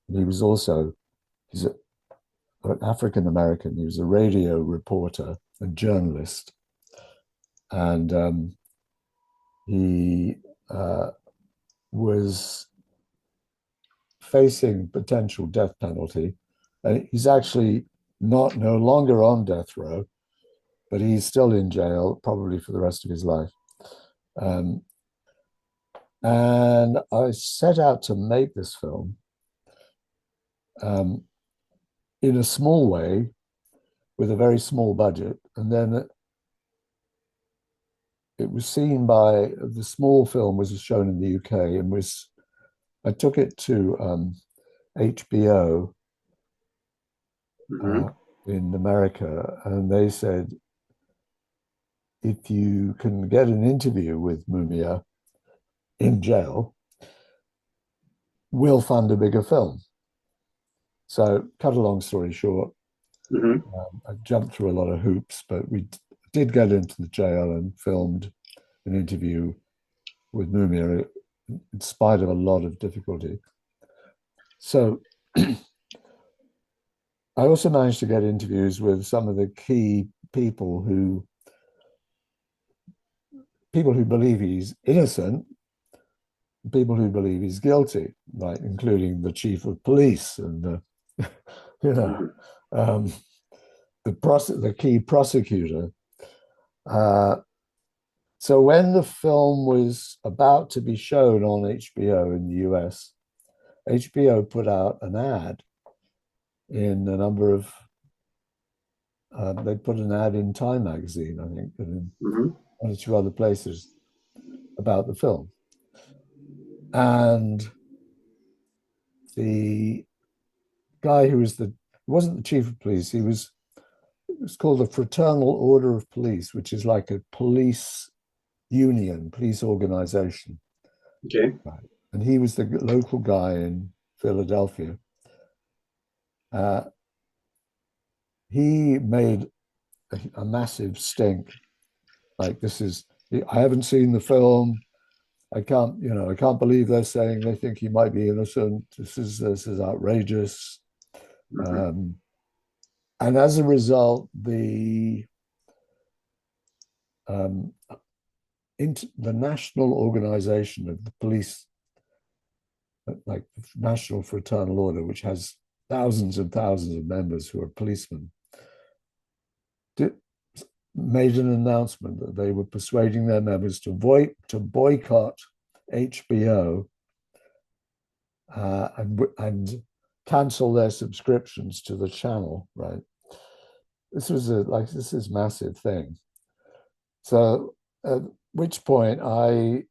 Speaker 1: And he was also he's an African American. He was a radio reporter and journalist, and he was facing potential death penalty. He's actually no longer on death row, but he's still in jail, probably for the rest of his life. Um, and I set out to make this film um, in a small way with a very small budget. And then it was seen by the small film was shown in the UK and was I took it to HBO
Speaker 2: Mm-hmm.
Speaker 1: uh, in America, and they said if you can get an interview with Mumia in jail, we'll fund a bigger film. So, cut a long story short,
Speaker 2: Mm-hmm.
Speaker 1: I jumped through a lot of hoops, but we did get into the jail and filmed an interview with Mumia in spite of a lot of difficulty. So, I also managed to get interviews with some of the key people who believe he's innocent, people who believe he's guilty, like including the chief of police and you know
Speaker 2: Mm-hmm.
Speaker 1: um, the key prosecutor. Uh, so when the film was about to be shown on HBO in the US, HBO put out an ad in a number of. They put an ad in Time magazine, I think, and in
Speaker 2: Mm-hmm.
Speaker 1: one or two other places about the film. And the guy who was the wasn't the chief of police, he was it was called the Fraternal Order of Police, which is like a police union, police organization.
Speaker 2: Okay.
Speaker 1: Right. And he was the local guy in Philadelphia. Uh, he made a massive stink. Like this is, I haven't seen the film. I can't believe they're saying they think he might be innocent. This is outrageous.
Speaker 2: Mm-hmm.
Speaker 1: Um, and as a result, um, the national organization of the police, like the National Fraternal Order, which has thousands and thousands of members who are policemen, did, made an announcement that they were persuading their members to boycott HBO and cancel their subscriptions to the channel. Right, this is massive thing. So at which point I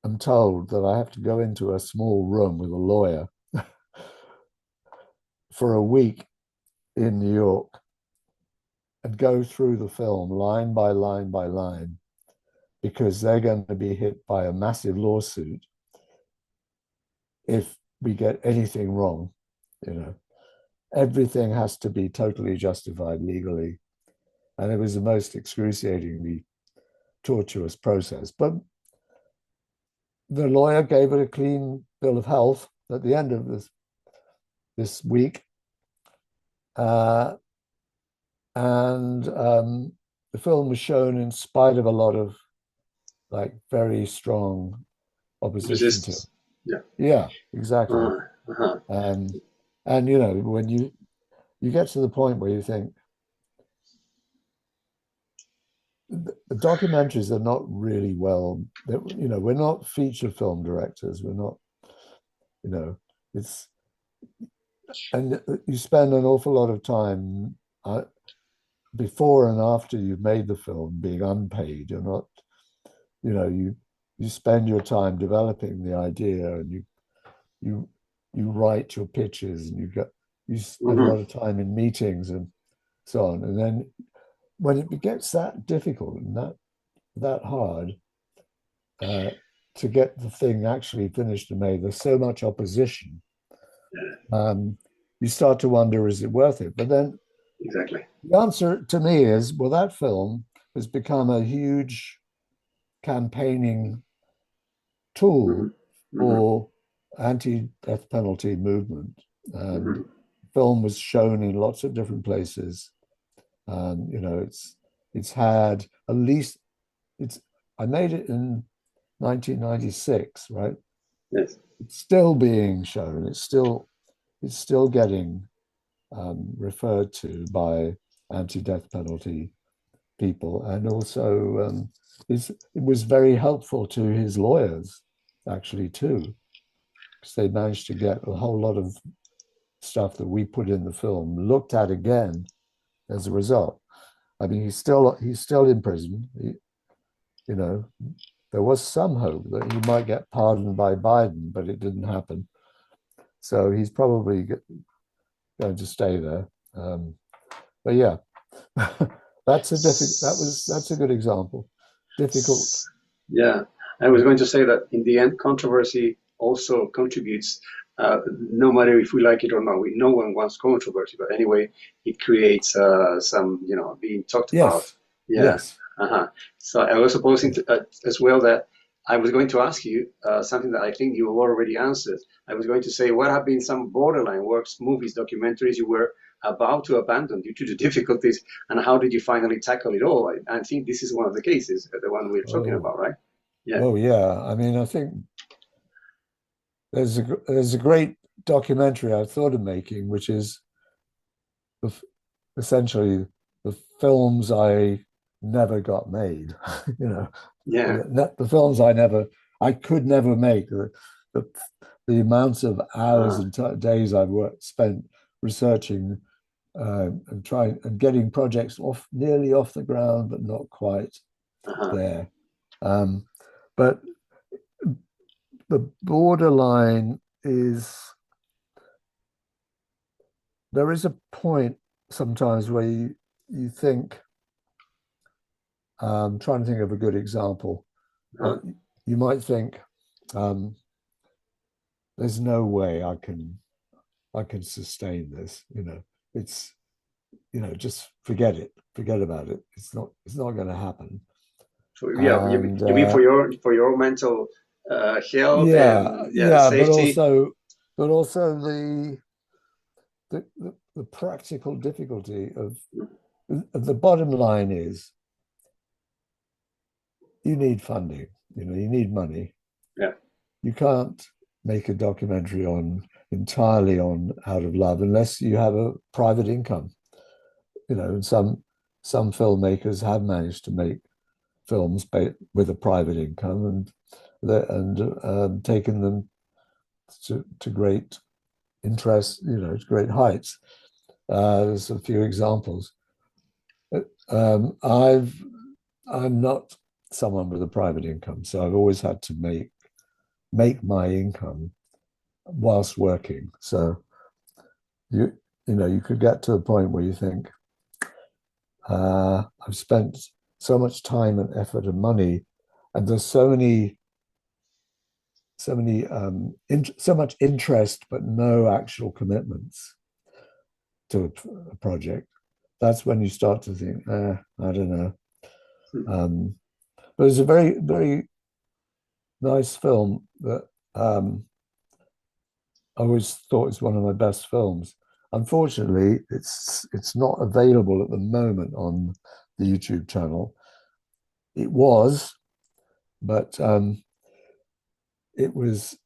Speaker 1: am told that I have to go into a small room with a lawyer for a week in New York and go through the film line by line by line because they're going to be hit by a massive lawsuit if we get anything wrong. You know, everything has to be totally justified legally. And it was the most excruciatingly tortuous process. But the lawyer gave it a clean bill of health at the end of this week. Uh, and the film was shown in spite of a lot of like very strong opposition to it.
Speaker 2: Resistance. Yeah.
Speaker 1: Yeah, exactly.
Speaker 2: Uh-huh.
Speaker 1: Um, and you know, when you get to the point where you think the documentaries are not really well, you know, we're not feature film directors. We're not, you know, it's and you spend an awful lot of time before and after you've made the film being unpaid. You're not, you know, you spend your time developing the idea and you you write your pitches and you spend a
Speaker 2: Mm-hmm.
Speaker 1: lot of time in meetings and so on. And then when it gets that difficult and that hard uh, to get the thing actually finished and made, there's so much opposition.
Speaker 2: Yeah.
Speaker 1: You start to wonder, is it worth it? But then
Speaker 2: Exactly.
Speaker 1: the answer to me is, well, that film has become a huge campaigning
Speaker 2: Mm-hmm.
Speaker 1: tool
Speaker 2: Mm-hmm.
Speaker 1: for anti-death penalty movement. And
Speaker 2: Mm-hmm.
Speaker 1: film was shown in lots of different places. You know, it's had at least it's. I made it in 1996, right?
Speaker 2: Yes.
Speaker 1: It's still being shown. It's still getting referred to by anti-death penalty people, and also it was very helpful to his lawyers actually too, because they managed to get a whole lot of stuff that we put in the film looked at again as a result. I mean, he's still in prison. You know, there was some hope that he might get pardoned by Biden, but it didn't happen. So he's probably going to stay there. But yeah, that's a good example. Difficult.
Speaker 2: Yeah, I was going to say that in the end, controversy also contributes, no matter if we like it or not. No one wants controversy, but anyway, it creates some, being talked about.
Speaker 1: Yes,
Speaker 2: Yeah.
Speaker 1: yes,
Speaker 2: Uh-huh. So I was supposing
Speaker 1: yes.
Speaker 2: as well that I was going to ask you something that I think you already answered. I was going to say, what have been some borderline works, movies, documentaries you were about to abandon due to the difficulties, and how did you finally tackle it all? I think this is one of the cases, the one we're talking
Speaker 1: Oh,
Speaker 2: about, right? Yeah.
Speaker 1: oh yeah. I mean, I think there's a great documentary I thought of making, which is the, essentially the films I never got made. you know,
Speaker 2: Yeah.
Speaker 1: the films I could never make. The, the amounts of hours
Speaker 2: Uh,
Speaker 1: and days I've spent researching and trying and getting projects nearly off the ground, but not quite
Speaker 2: uh-huh.
Speaker 1: there. Um, but the borderline is there is a point sometimes where you think trying to think of a good example.
Speaker 2: Uh-huh.
Speaker 1: You might think um, there's no way I can sustain this. It's just forget about it. It's not going to happen.
Speaker 2: So yeah,
Speaker 1: And
Speaker 2: you mean for your mental health
Speaker 1: yeah,
Speaker 2: and yeah
Speaker 1: yeah,
Speaker 2: safety?
Speaker 1: but also the practical difficulty of the bottom line is you need funding. You need money.
Speaker 2: Yeah.
Speaker 1: You can't make a documentary on entirely on out of love unless you have a private income. And some filmmakers have managed to make films with a private income and taken them to great interest, to great heights. There's a few examples. Um, I've I'm not someone with a private income, so I've always had to make my income whilst working. So you you could get to a point where you think I've spent so much time and effort and money, and there's so much interest, but no actual commitments to a project. That's when you start to think, I don't know.
Speaker 2: Hmm.
Speaker 1: Um, but it's a very, very nice film that I always thought is one of my best films. Unfortunately, it's not available at the moment on the YouTube channel. It was, but it was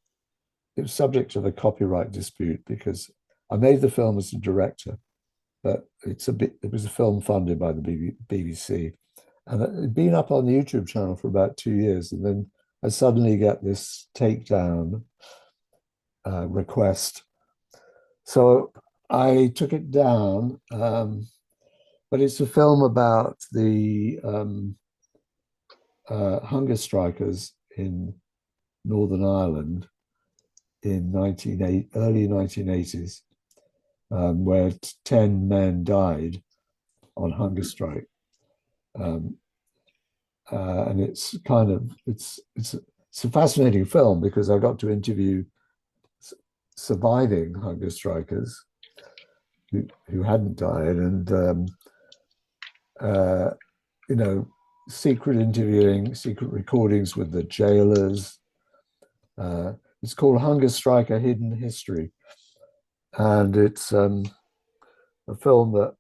Speaker 1: it was subject to the copyright dispute because I made the film as a director, but it was a film funded by the BBC, and it had been up on the YouTube channel for about 2 years, and then I suddenly get this takedown request. So I took it down, but it's a film about the hunger strikers in Northern Ireland in early 1980s, where 10 men died on hunger strike. Um, and it's a fascinating film because I got to interview surviving hunger strikers who hadn't died, and uh, you know, secret interviewing, secret recordings with the jailers. It's called Hunger Strike: A Hidden History, and it's a film that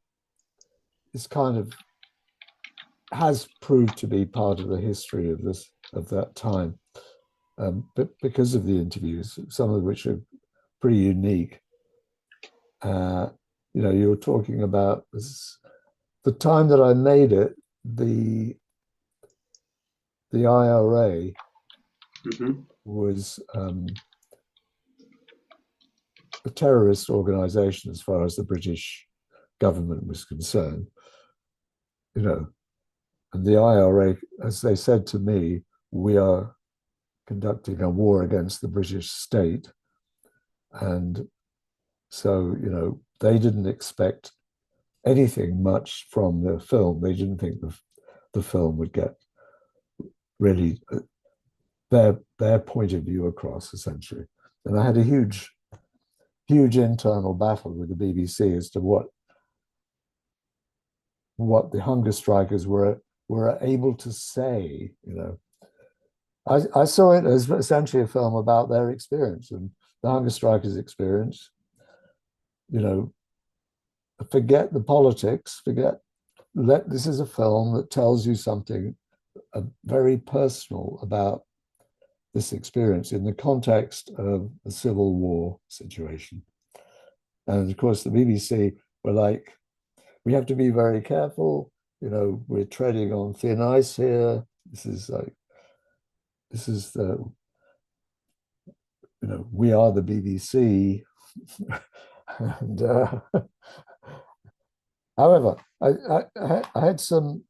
Speaker 1: is kind of has proved to be part of the history of that time, but because of the interviews, some of which are pretty unique. Uh, you're talking about the time that I made it. The IRA
Speaker 2: Mm-hmm.
Speaker 1: was a terrorist organization as far as the British government was concerned. you know, and the IRA, as they said to me, we are conducting a war against the British state. And so, they didn't expect anything much from the film. They didn't think the film would get really their point of view across, essentially. And I had a huge internal battle with the BBC as to what the hunger strikers were able to say. I saw it as essentially a film about their experience and the hunger strikers' experience. Forget the politics. This is a film that tells you something very personal about this experience in the context of the Civil War situation. And of course, the BBC were like, we have to be very careful. We're treading on thin ice here. This is the, we are the BBC. And however, I had some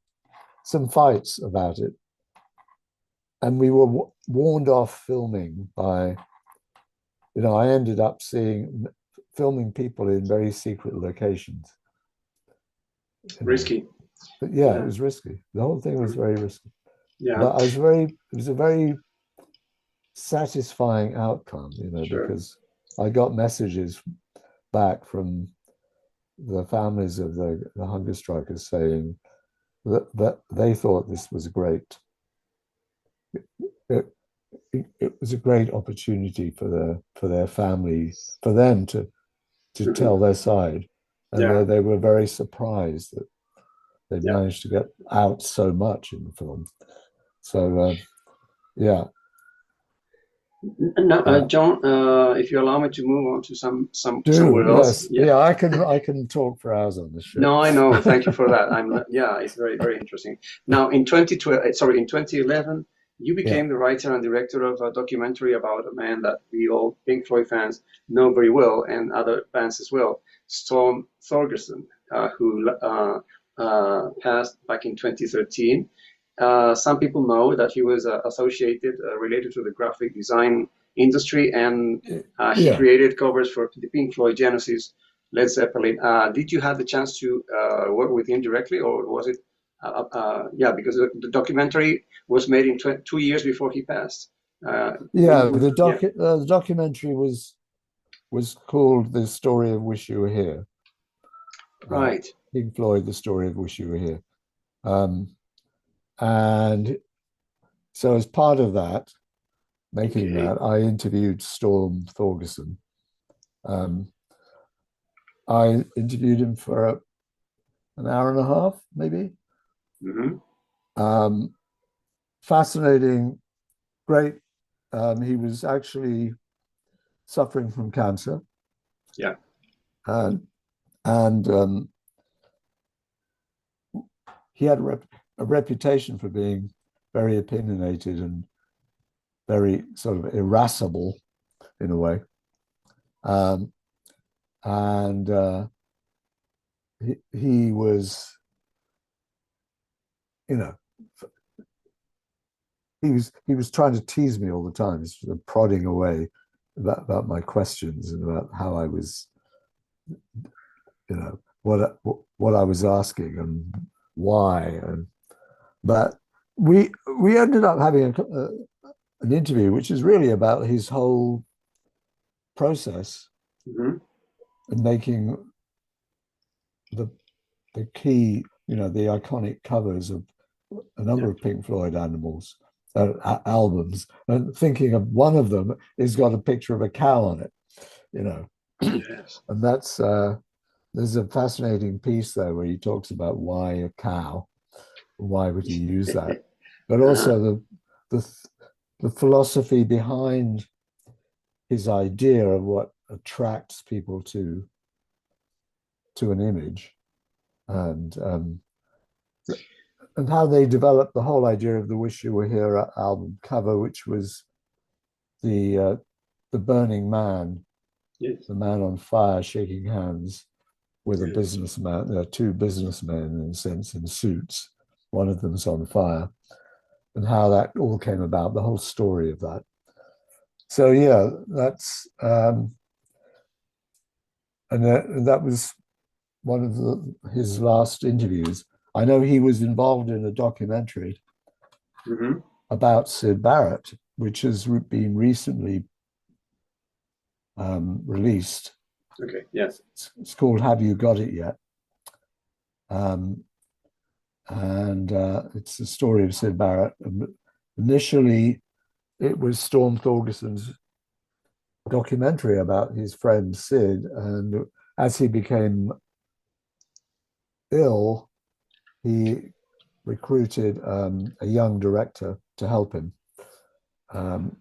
Speaker 1: fights about it, and we were warned off filming by, I ended up filming people in very secret locations.
Speaker 2: Risky.
Speaker 1: But yeah, it was risky. The whole thing was very risky.
Speaker 2: Yeah.
Speaker 1: But it was a very satisfying outcome,
Speaker 2: Sure.
Speaker 1: because I got messages back from the families of the hunger strikers saying that they thought this was great. It was a great opportunity for their family, for them to tell their side, and they were very surprised that they managed to get out so much in the film. So yeah.
Speaker 2: No, John, if you allow me to move on to somewhere else.
Speaker 1: Yes. Yeah, I can talk for hours on this show.
Speaker 2: No, I know. Thank you for that. It's very, very interesting. Now, in 2011, you became the writer and director of a documentary about a man that we all Pink Floyd fans know very well, and other bands as well, Storm Thorgerson, who passed back in 2013. Some people know that he was related to the graphic design industry, and he created covers for the Pink Floyd, Genesis, Led Zeppelin. Did you have the chance to work with him directly, or was it? Because the documentary was made in 2 years before he passed.
Speaker 1: The documentary was called "The Story of Wish You Were Here."
Speaker 2: Right.
Speaker 1: Pink Floyd, "The Story of Wish You Were Here." And so as part of that, making that, I interviewed Storm Thorgerson. I interviewed him for an hour and a half, maybe.
Speaker 2: Mm-hmm.
Speaker 1: Fascinating, great. He was actually suffering from cancer.
Speaker 2: Yeah.
Speaker 1: And he had a reputation for being very opinionated and very sort of irascible in a way. He was, he was trying to tease me all the time, sort of prodding away about my questions and about how I was, what I was asking and why. But we ended up having an interview, which is really about his whole process and making the key, the iconic covers of a number of Pink Floyd albums, and thinking of one of them has got a picture of a cow on it,
Speaker 2: Yes.
Speaker 1: And that's there's a fascinating piece there where he talks about why a cow, why would he use that, but also the philosophy behind his idea of what attracts people to an image, and how they developed the whole idea of the "Wish You Were Here" album cover, which was the burning man,
Speaker 2: yes,
Speaker 1: the man on fire shaking hands with a businessman. There are two businessmen, in a sense, in suits. One of them's on fire, and how that all came about, the whole story of that. So yeah, that's and that was one of his last interviews. I know he was involved in a documentary about Syd Barrett, which has been recently released.
Speaker 2: Okay, yes.
Speaker 1: It's called Have You Got It Yet? And it's the story of Syd Barrett. Initially, it was Storm Thorgerson's documentary about his friend Syd, and as he became ill, he recruited a young director to help him. And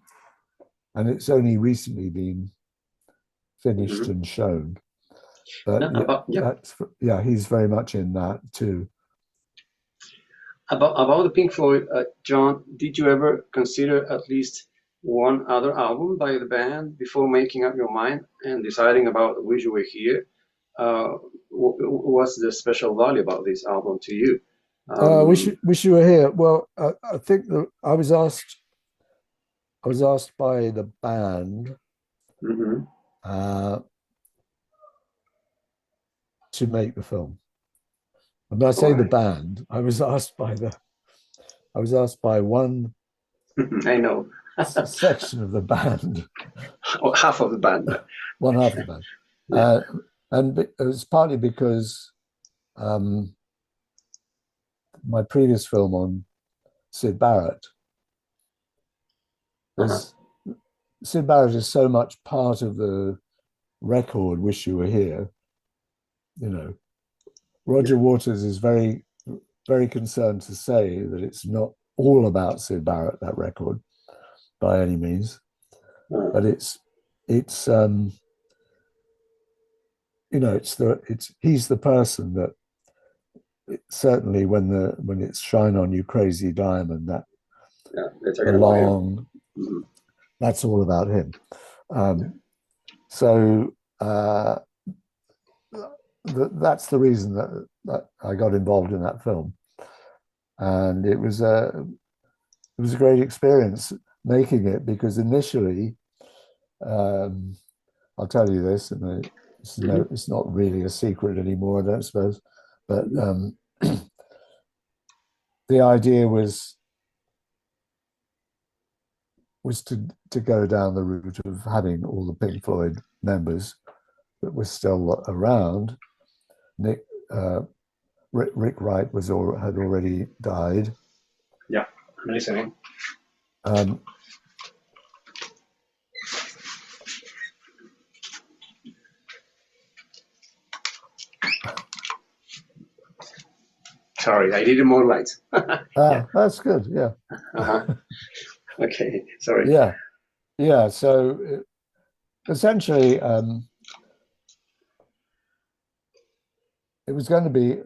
Speaker 1: it's only recently been finished and shown. But he's very much in that too.
Speaker 2: About the Pink Floyd, John, did you ever consider at least one other album by the band before making up your mind and deciding about Wish You Were Here? What's the special value about this album to you?
Speaker 1: Wish You Were Here. Well, I think I was asked by the band to make the film. And when I say the band, I was asked by one
Speaker 2: I know
Speaker 1: section of the band.
Speaker 2: Or half of the band.
Speaker 1: One half of the band. Yeah. And it was partly because my previous film on Syd Barrett Syd Barrett is so much part of the record Wish You Were Here. You know, Roger Waters is very, very concerned to say that it's not all about Syd Barrett, that record, by any means. But it's he's the person that certainly when it's Shine On You Crazy Diamond, that that's all about him. That's the reason that I got involved in that film, and it was a great experience making it, because initially, I'll tell you this, and it's not really a secret anymore, I don't suppose, but the idea was to go down the route of having all the Pink Floyd members that were still around. Rick Wright had already died.
Speaker 2: Yeah, I'm listening. Sorry, I needed more lights.
Speaker 1: That's good. Yeah.
Speaker 2: Okay, sorry.
Speaker 1: Yeah. So essentially, it was going to be,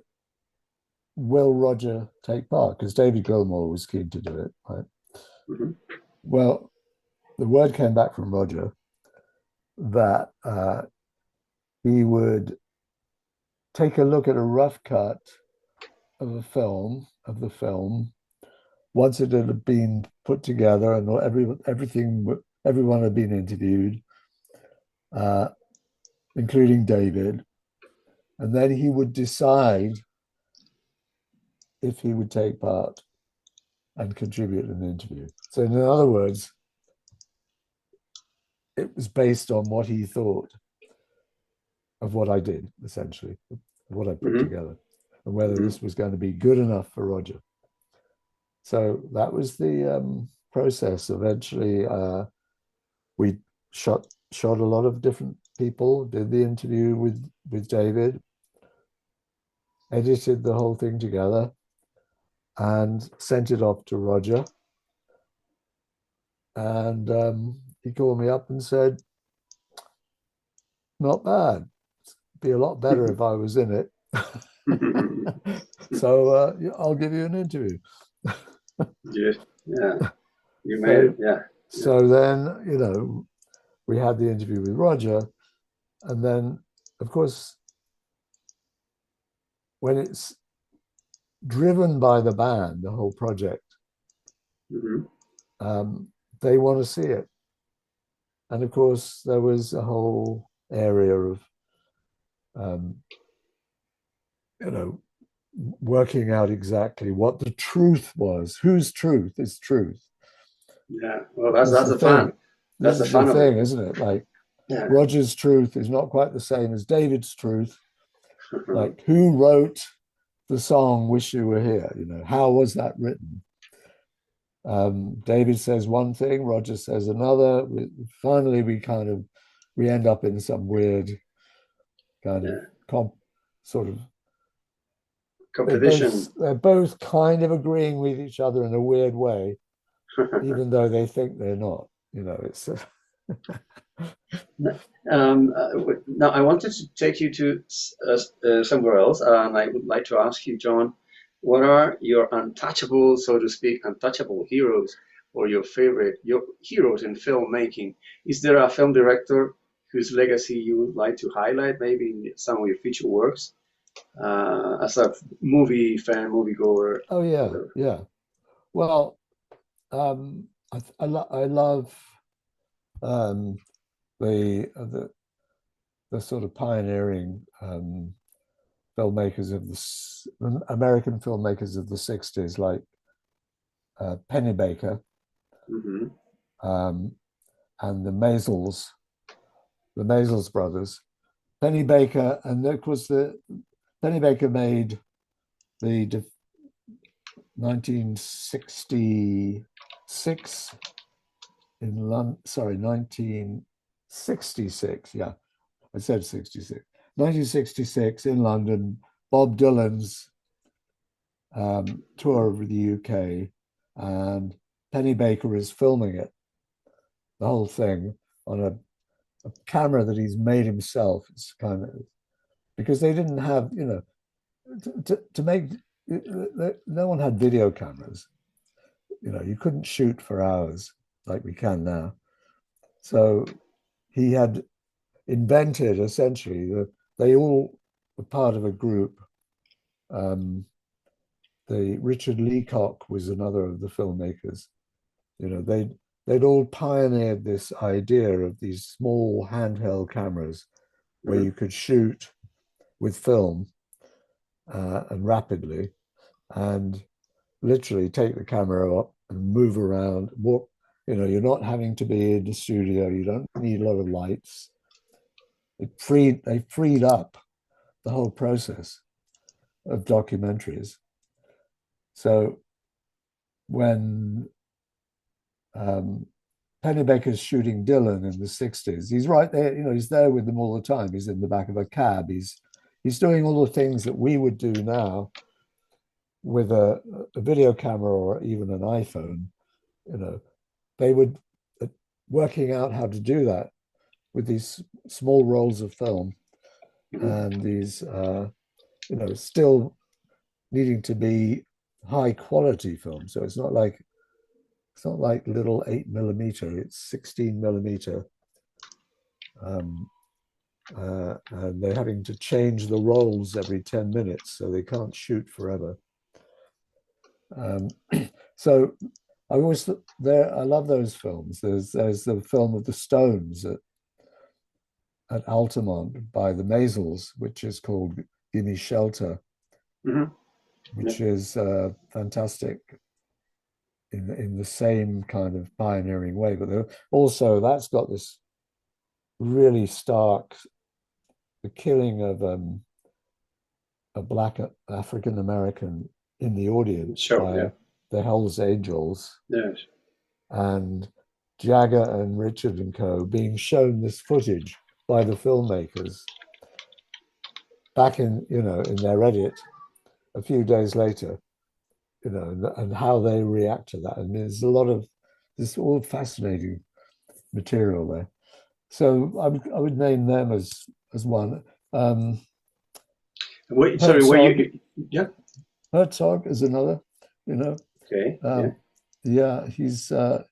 Speaker 1: will Roger take part? Because David Gilmour was keen to do it, right? Well, the word came back from Roger that he would take a look at a rough cut of the film once it had been put together and everyone had been interviewed, including David, and then he would decide if he would take part and contribute in the interview. So in other words, it was based on what he thought of what I did, essentially, what I put together, and whether this was going to be good enough for Roger. So that was the process. Eventually, we shot a lot of different people, did the interview with David, edited the whole thing together, and sent it off to Roger. And he called me up and said, "Not bad. It'd be a lot better if I was in it. So I'll give you an interview."
Speaker 2: Yeah. You made it. Yeah.
Speaker 1: So then, we had the interview with Roger, and then, of course, when it's driven by the band, the whole project,
Speaker 2: Hmm.
Speaker 1: um, they want to see it. And of course, there was a whole area of, um, you know, working out exactly what the truth was. Whose truth is truth?
Speaker 2: Yeah. Well,
Speaker 1: This is
Speaker 2: that's
Speaker 1: the
Speaker 2: the fun.
Speaker 1: thing.
Speaker 2: That's
Speaker 1: This
Speaker 2: the
Speaker 1: is the
Speaker 2: fun of it.
Speaker 1: thing, isn't it? Like
Speaker 2: Yeah.
Speaker 1: Roger's truth is not quite the same as David's truth. Like who wrote the song "Wish You Were Here"? You know, how was that written? David says one thing, Roger says another. Finally, we end up in some weird kind of
Speaker 2: Yeah.
Speaker 1: sort of
Speaker 2: Competition.
Speaker 1: they're both kind of agreeing with each other in a weird way, even though they think they're not. You know, it's
Speaker 2: Now, I wanted to take you to somewhere else, and I would like to ask you, John, what are your untouchable, so to speak, untouchable heroes, or your heroes in filmmaking? Is there a film director whose legacy you would like to highlight, maybe in some of your future works, as a movie fan, moviegoer,
Speaker 1: oh yeah,
Speaker 2: whatever?
Speaker 1: yeah. Well, I love um, the sort of pioneering filmmakers of American filmmakers of the 60s, like Pennebaker
Speaker 2: Hmm.
Speaker 1: um, and the Maysles brothers. Pennebaker, and of course, the Pennebaker made the 1966 in London, sorry, 1966. Yeah, I said 66. 1966 in London, Bob Dylan's tour of the UK, and Pennebaker is filming it, the whole thing, on a camera that he's made himself. It's kind of because they didn't have, you know, to make no one had video cameras. You know, you couldn't shoot for hours like we can now. So he had invented essentially they all were part of a group. The Richard Leacock was another of the filmmakers. You know, they'd all pioneered this idea of these small handheld cameras where
Speaker 2: Hmm.
Speaker 1: you could shoot with film and rapidly, and literally take the camera up and move around. Walk, you know, you're not having to be in the studio. You don't need a lot of lights. They freed up the whole process of documentaries. So when um, Pennebaker's shooting Dylan in the 60s, he's right there, you know, he's there with them all the time. He's in the back of a cab. He's doing all the things that we would do now with a video camera or even an iPhone. You know, they would working out how to do that with these small rolls of film
Speaker 2: Hmm.
Speaker 1: and these you know, still needing to be high quality film. So it's not like little 8mm, it's 16mm. Um, and they're having to change the rolls every 10 minutes, so they can't shoot forever. Um, so I love those films. There's the film of the Stones at Altamont by the Maysles, which is called Gimme Shelter,
Speaker 2: Hmm. Yeah.
Speaker 1: which is fantastic in the same kind of pioneering way. But also that's got this really stark the killing of a black African American in the audience
Speaker 2: Sure. Yeah.
Speaker 1: by the Hells Angels
Speaker 2: Yes.
Speaker 1: and Jagger and Richard and Co. being shown this footage by the filmmakers back in, you know, in their edit a few days later, you know, and how they react to that. And there's a lot of this all fascinating material there. So I would name them as one. Um,
Speaker 2: Wait, sorry, were
Speaker 1: Herzog
Speaker 2: you? Yeah.
Speaker 1: Herzog is another. You know,
Speaker 2: Okay. Yeah.
Speaker 1: um, yeah, he's um,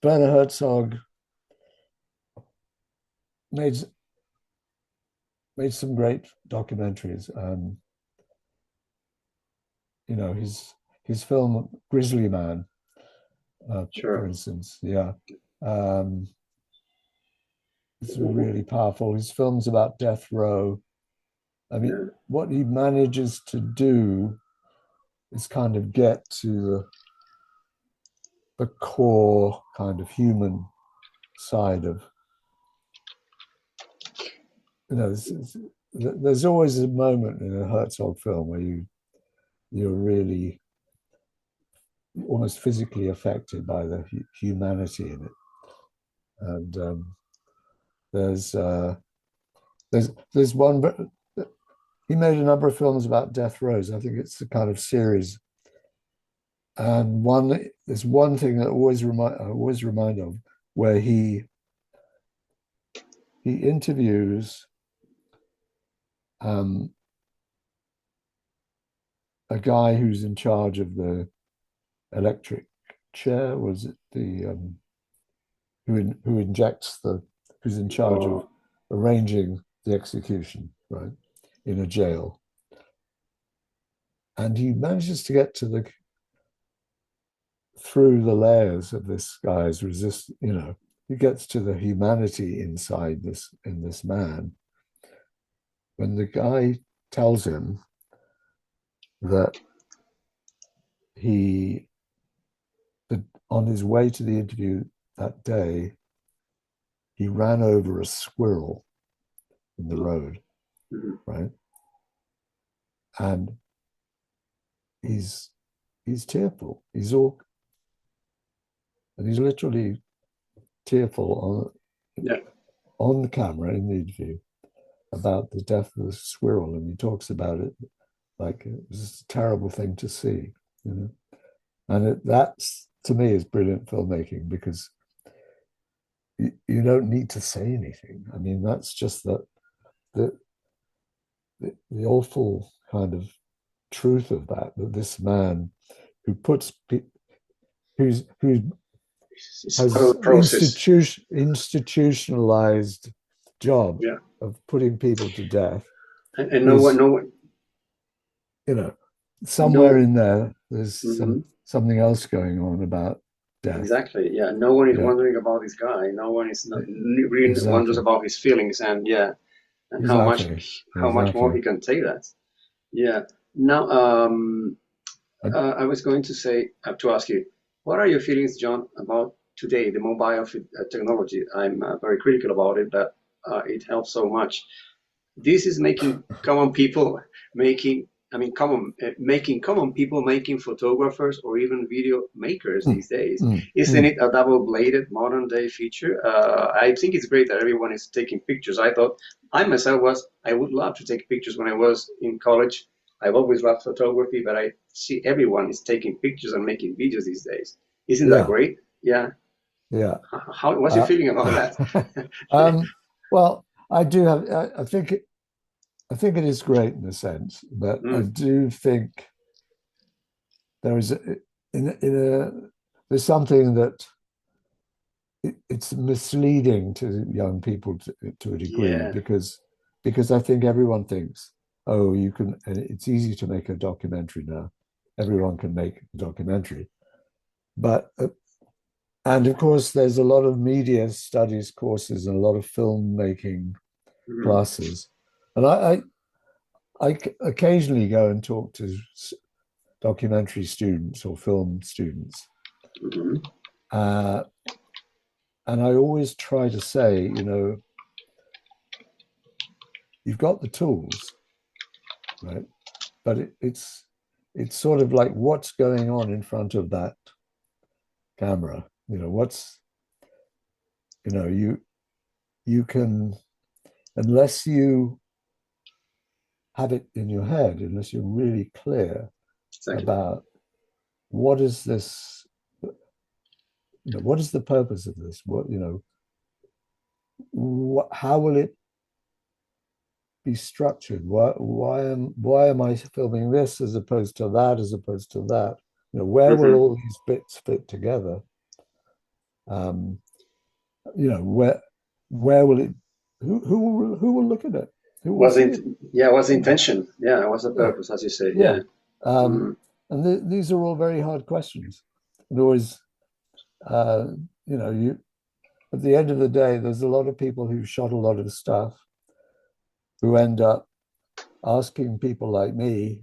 Speaker 1: Werner Herzog made made some great documentaries. You know, his film Grizzly Man, for
Speaker 2: Sure.
Speaker 1: instance. Yeah. Um, it's really powerful. His films about death row. I mean,
Speaker 2: Yeah.
Speaker 1: what he manages to do is kind of get to the core kind of human side of, you know, there's always a moment in a Herzog film where you're really almost physically affected by the humanity in it. And there's uh, there's one, but he made a number of films about death rows. I think it's a kind of series. And there's one thing that I always remind of, where he interviews um, a guy who's in charge of the electric chair. Was it the who injects the who's in charge of
Speaker 2: Oh.
Speaker 1: arranging the execution, right, in a jail? And he manages to get to the through the layers of this guy's resist. You know, he gets to the humanity inside this man when the guy tells him that he that on his way to the interview that day he ran over a squirrel in the road,
Speaker 2: Mhm.
Speaker 1: right? And he's he's tearful. He's literally tearful
Speaker 2: Yeah.
Speaker 1: on the camera in the interview about the death of the squirrel, and he talks about it like it was a terrible thing to see, you know. And that's to me is brilliant filmmaking, because you don't need to say anything. I mean, that's just the the awful kind of truth of that this man who puts who
Speaker 2: It's part of
Speaker 1: has
Speaker 2: the process.
Speaker 1: institutionalized job
Speaker 2: Yeah.
Speaker 1: of putting people to death
Speaker 2: And no one,
Speaker 1: is,
Speaker 2: no one,
Speaker 1: you know, somewhere
Speaker 2: no.
Speaker 1: in there there's
Speaker 2: Mhm.
Speaker 1: something else going on about death.
Speaker 2: Exactly. Yeah. No one is
Speaker 1: Yeah,
Speaker 2: wondering about this guy. No one is not, really wonders
Speaker 1: exactly,
Speaker 2: about his feelings, and yeah, and
Speaker 1: exactly,
Speaker 2: how much more
Speaker 1: exactly.
Speaker 2: he can take that. Yeah. Now,
Speaker 1: I,
Speaker 2: I was going to say to ask you, what are your feelings, John, about today the mobile technology? I'm very critical about it, but it helps so much. This is making common people making, I mean, making common people making photographers or even video makers
Speaker 1: mm,
Speaker 2: these days.
Speaker 1: mm,
Speaker 2: Isn't
Speaker 1: mm,
Speaker 2: it a double-bladed modern day feature? I think it's great that everyone is taking pictures. I myself I would love to take pictures when I was in college. I've always loved photography, but I see everyone is taking pictures and making videos these days. Isn't that
Speaker 1: yeah,
Speaker 2: great? Yeah.
Speaker 1: yeah.
Speaker 2: What's your
Speaker 1: Uh,
Speaker 2: feeling about that?
Speaker 1: well, I do have. I think it is great in a sense, but I
Speaker 2: Mm,
Speaker 1: do think there is in a there's something that it's misleading to young people to a degree,
Speaker 2: yeah.
Speaker 1: because I think everyone thinks, oh, you can, and it's easy to make a documentary now. Everyone can make a documentary, but and of course there's a lot of media studies courses and a lot of filmmaking
Speaker 2: Mhm,
Speaker 1: classes, and I occasionally go and talk to documentary students or film students.
Speaker 2: mhm.
Speaker 1: Uh, and I always try to say, you know, you've got the tools, right? But it's sort of like what's going on in front of that camera. You know, you can, unless you have it in your head, unless you're really clear
Speaker 2: Exactly.
Speaker 1: about what is this, what is the purpose of this? How will it be structured? Why am I filming this as opposed to that, as opposed to that? Where will
Speaker 2: Mhm.
Speaker 1: all these bits fit together? Um, where will it? Who will look at it? Who was he?
Speaker 2: Yeah, was the
Speaker 1: Yeah,
Speaker 2: intention? Yeah, what's the
Speaker 1: yeah,
Speaker 2: purpose, as you say?
Speaker 1: yeah.
Speaker 2: Yeah.
Speaker 1: Um,
Speaker 2: Mm,
Speaker 1: and these are all very hard questions. And always, uh, you at the end of the day, there's a lot of people who shot a lot of stuff who end up asking people like me,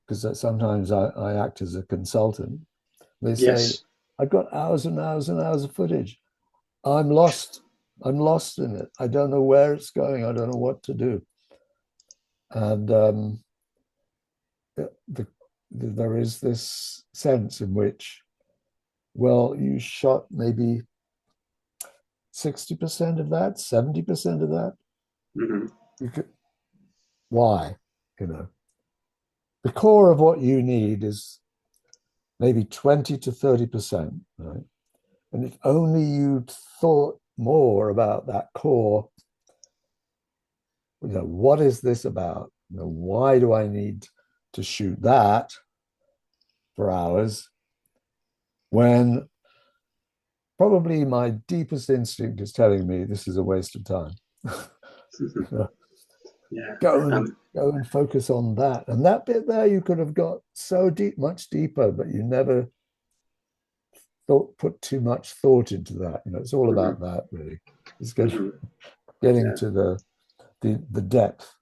Speaker 1: because sometimes I act as a consultant. They say,
Speaker 2: yes.
Speaker 1: I've got hours and hours and hours of footage. I'm lost. I'm lost in it. I don't know where it's going. I don't know what to do. And there is this sense in which, well, you shot maybe 60% of that, 70% of that.
Speaker 2: Hmm.
Speaker 1: You could, why? You know, the core of what you need is maybe 20 to 30%, right? And if only you'd thought more about that core, what is this about? Why do I need to shoot that for hours when probably my deepest instinct is telling me this is a waste of time?
Speaker 2: Yeah.
Speaker 1: Go and focus on that. And that bit there you could have got so deep, much deeper, but you never put too much thought into that. It's all
Speaker 2: Hmm.
Speaker 1: about that really. It's
Speaker 2: Hmm.
Speaker 1: getting
Speaker 2: Yeah.
Speaker 1: to the depth.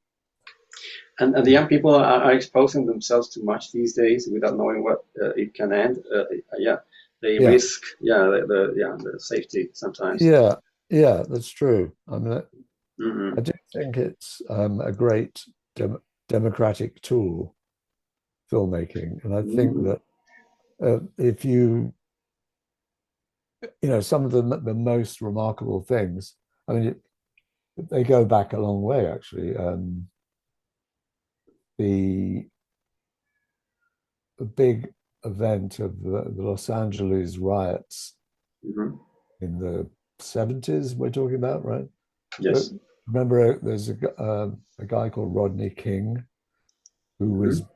Speaker 2: And the young people are exposing themselves too much these days without knowing what it can end. Yeah, they
Speaker 1: Yeah,
Speaker 2: risk the safety sometimes.
Speaker 1: yeah, yeah. That's true. I mean, I
Speaker 2: Hmm.
Speaker 1: do think it's a great democratic tool, filmmaking, and I think
Speaker 2: Hmm.
Speaker 1: that if some of the most remarkable things. I mean, they go back a long way, actually. The big event of the Los Angeles riots
Speaker 2: Hmm.
Speaker 1: in the 70s, we're talking about, right? But
Speaker 2: Yes.
Speaker 1: remember, there's a guy called Rodney King who was
Speaker 2: Hmm.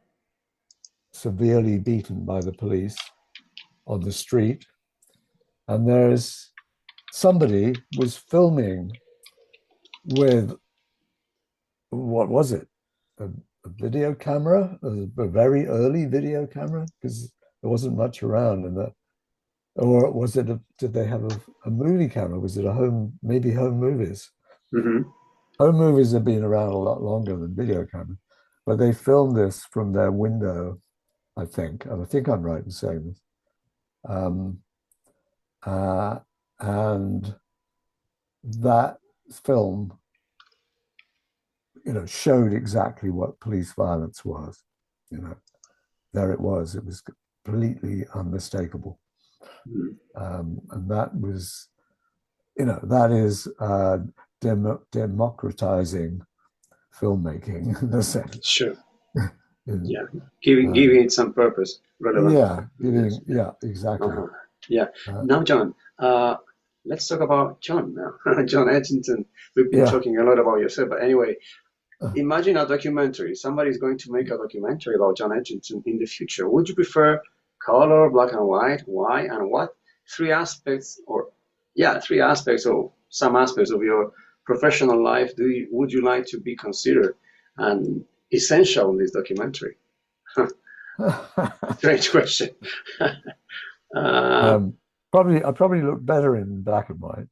Speaker 1: severely beaten by the police on the street. And there's somebody was filming with, what was it? A video camera, a very early video camera, because there wasn't much around. Or was it did they have a movie camera? Was it maybe home movies?
Speaker 2: Hmm.
Speaker 1: Home movies have been around a lot longer than video cameras, but they filmed this from their window, I think. And I think I'm right in saying this. Um, uh, and that film, showed exactly what police violence was. You know, there it was. It was completely unmistakable. And that was, that is democratizing filmmaking in a sense.
Speaker 2: Sure.
Speaker 1: In,
Speaker 2: Yeah. Giving it some purpose, relevant.
Speaker 1: yeah,
Speaker 2: Yes. Yeah.
Speaker 1: yeah, exactly.
Speaker 2: Uh-huh. Yeah.
Speaker 1: Uh,
Speaker 2: Now, John, let's talk about John now. John Edginton. We've been
Speaker 1: yeah.
Speaker 2: talking a lot about yourself, but anyway, imagine a documentary. Somebody's going to make a documentary about John Edginton in the future. Would you prefer color, black and white? Why and what? Three aspects, or yeah, three aspects or some aspects of your professional life would you like to be considered and essential in this documentary? Strange question. uh,
Speaker 1: um, I probably look better in black and white.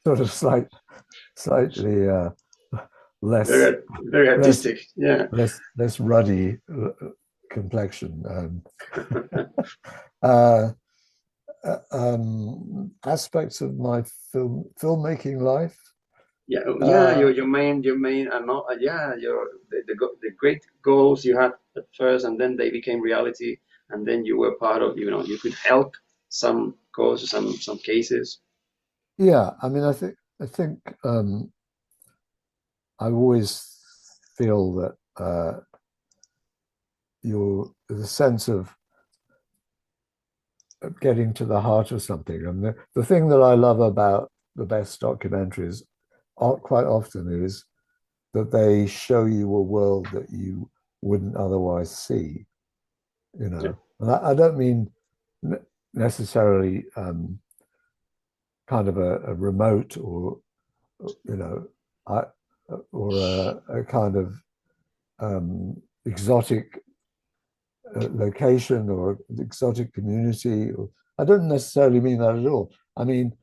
Speaker 1: Sort of slightly less
Speaker 2: very
Speaker 1: less
Speaker 2: artistic. Yeah.
Speaker 1: less ruddy complexion. Uh, Aspects of my filmmaking life.
Speaker 2: Yeah, yeah,
Speaker 1: Uh,
Speaker 2: your main, and not, yeah, the great goals you had at first, and then they became reality, and then you were part of, you could help some causes, some cases.
Speaker 1: yeah, I mean, I think I always feel that the sense of getting to the heart of something, and the thing that I love about the best documentaries quite often is that they show you a world that you wouldn't otherwise see.
Speaker 2: Yeah.
Speaker 1: And I don't mean necessarily kind of a remote or you know, I, or a kind of exotic location or exotic community. I don't necessarily mean that at all. I mean,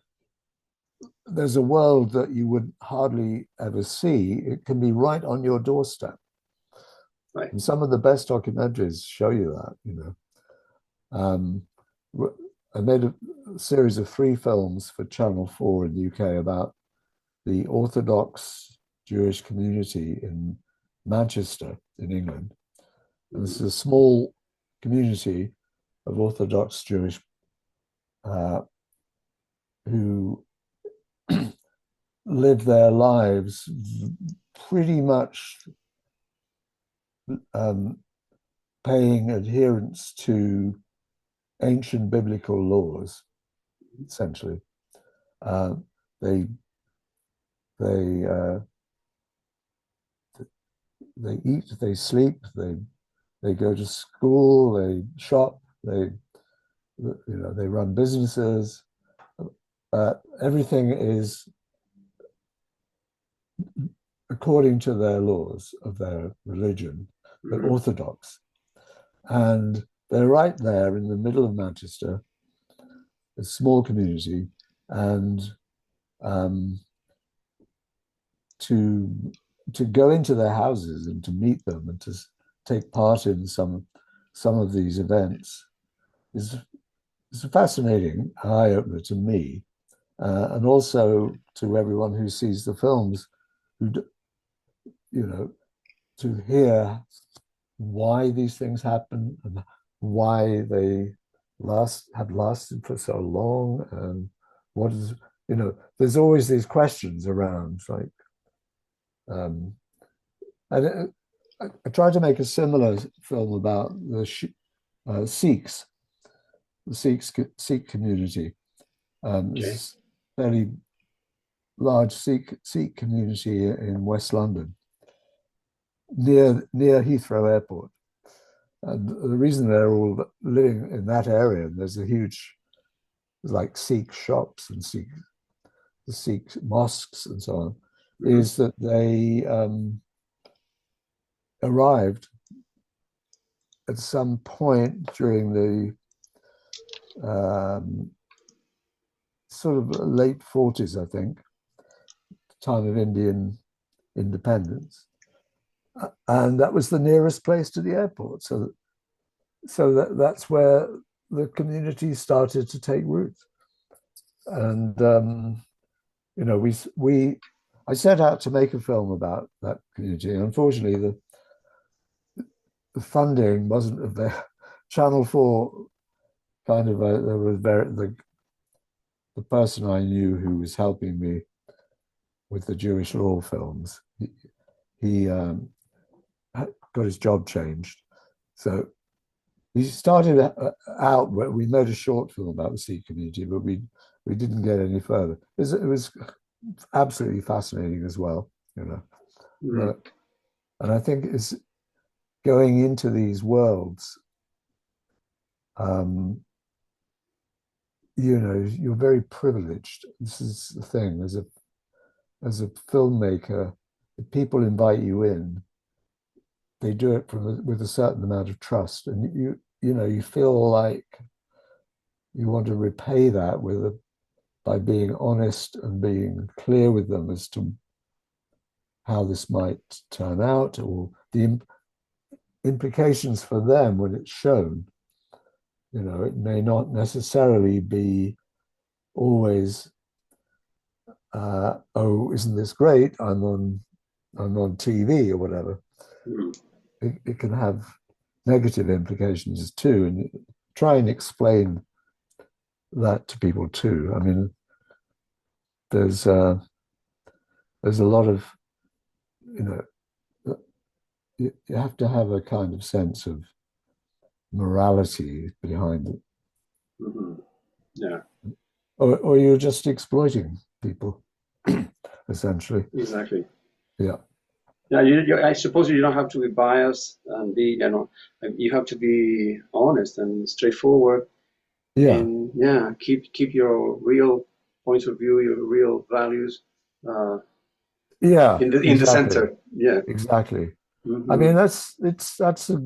Speaker 1: there's a world that you would hardly ever see. It can be right on your doorstep.
Speaker 2: Right.
Speaker 1: And some of the best documentaries show you that, you know. Um, I made a series of 3 films for Channel 4 in the UK about the Orthodox Jewish community in Manchester, in England. And this is a small community of Orthodox Jewish uh, who live their lives pretty much um, paying adherence to ancient biblical laws, essentially. Uh, they they they eat, they sleep, they go to school, they shop, they run businesses. Everything is according to their laws of their religion, but orthodox. And they're right there in the middle of Manchester, a small community, and um, to to go into their houses and to meet them and to take part in some of these events is a fascinating eye opener to me, and also to everyone who sees the films, who you know, to hear why these things happen and why they have lasted for so long, and what is, there's always these questions around, like, um, and I tried to make a similar film about the Sikhs, the Sikh community. This
Speaker 2: Okay.
Speaker 1: is a fairly large Sikh community in West London, near Heathrow Airport. And the reason they're all living in that area, there's like Sikh shops and Sikh mosques and so on, is that they arrived at some point during the sort of late 40s, I think, time of Indian independence. And that was the nearest place to the airport. That's where the community started to take root. And, I set out to make a film about that community. And unfortunately, the funding wasn't there. Channel 4 kind of, there was the person I knew who was helping me with the Jewish law films, he got his job changed. So we started out where we made a short film about the Sikh community, but we didn't get any further. It was absolutely fascinating as well, you know. But, and I think it's going into these worlds. You're very privileged. This is the thing, as a filmmaker, if people invite you in, they do it with a certain amount of trust, and you feel like you want to repay that by being honest and being clear with them as to how this might turn out, or the implications for them when it's shown. It may not necessarily be always, oh, isn't this great? I'm on TV or whatever. It can have negative implications too, and try and explain that to people too. I mean, there's a lot of, you have to have a kind of sense of morality behind it.
Speaker 2: Yeah.
Speaker 1: Or you're just exploiting people, essentially.
Speaker 2: Exactly.
Speaker 1: Yeah.
Speaker 2: Yeah, I suppose you don't have to be biased and you have to be honest and straightforward,
Speaker 1: Yeah.
Speaker 2: and keep your real points of view, your real values, uh,
Speaker 1: Yeah,
Speaker 2: in the
Speaker 1: exactly,
Speaker 2: center. Yeah.
Speaker 1: exactly. I
Speaker 2: Hmm.
Speaker 1: mean, that's a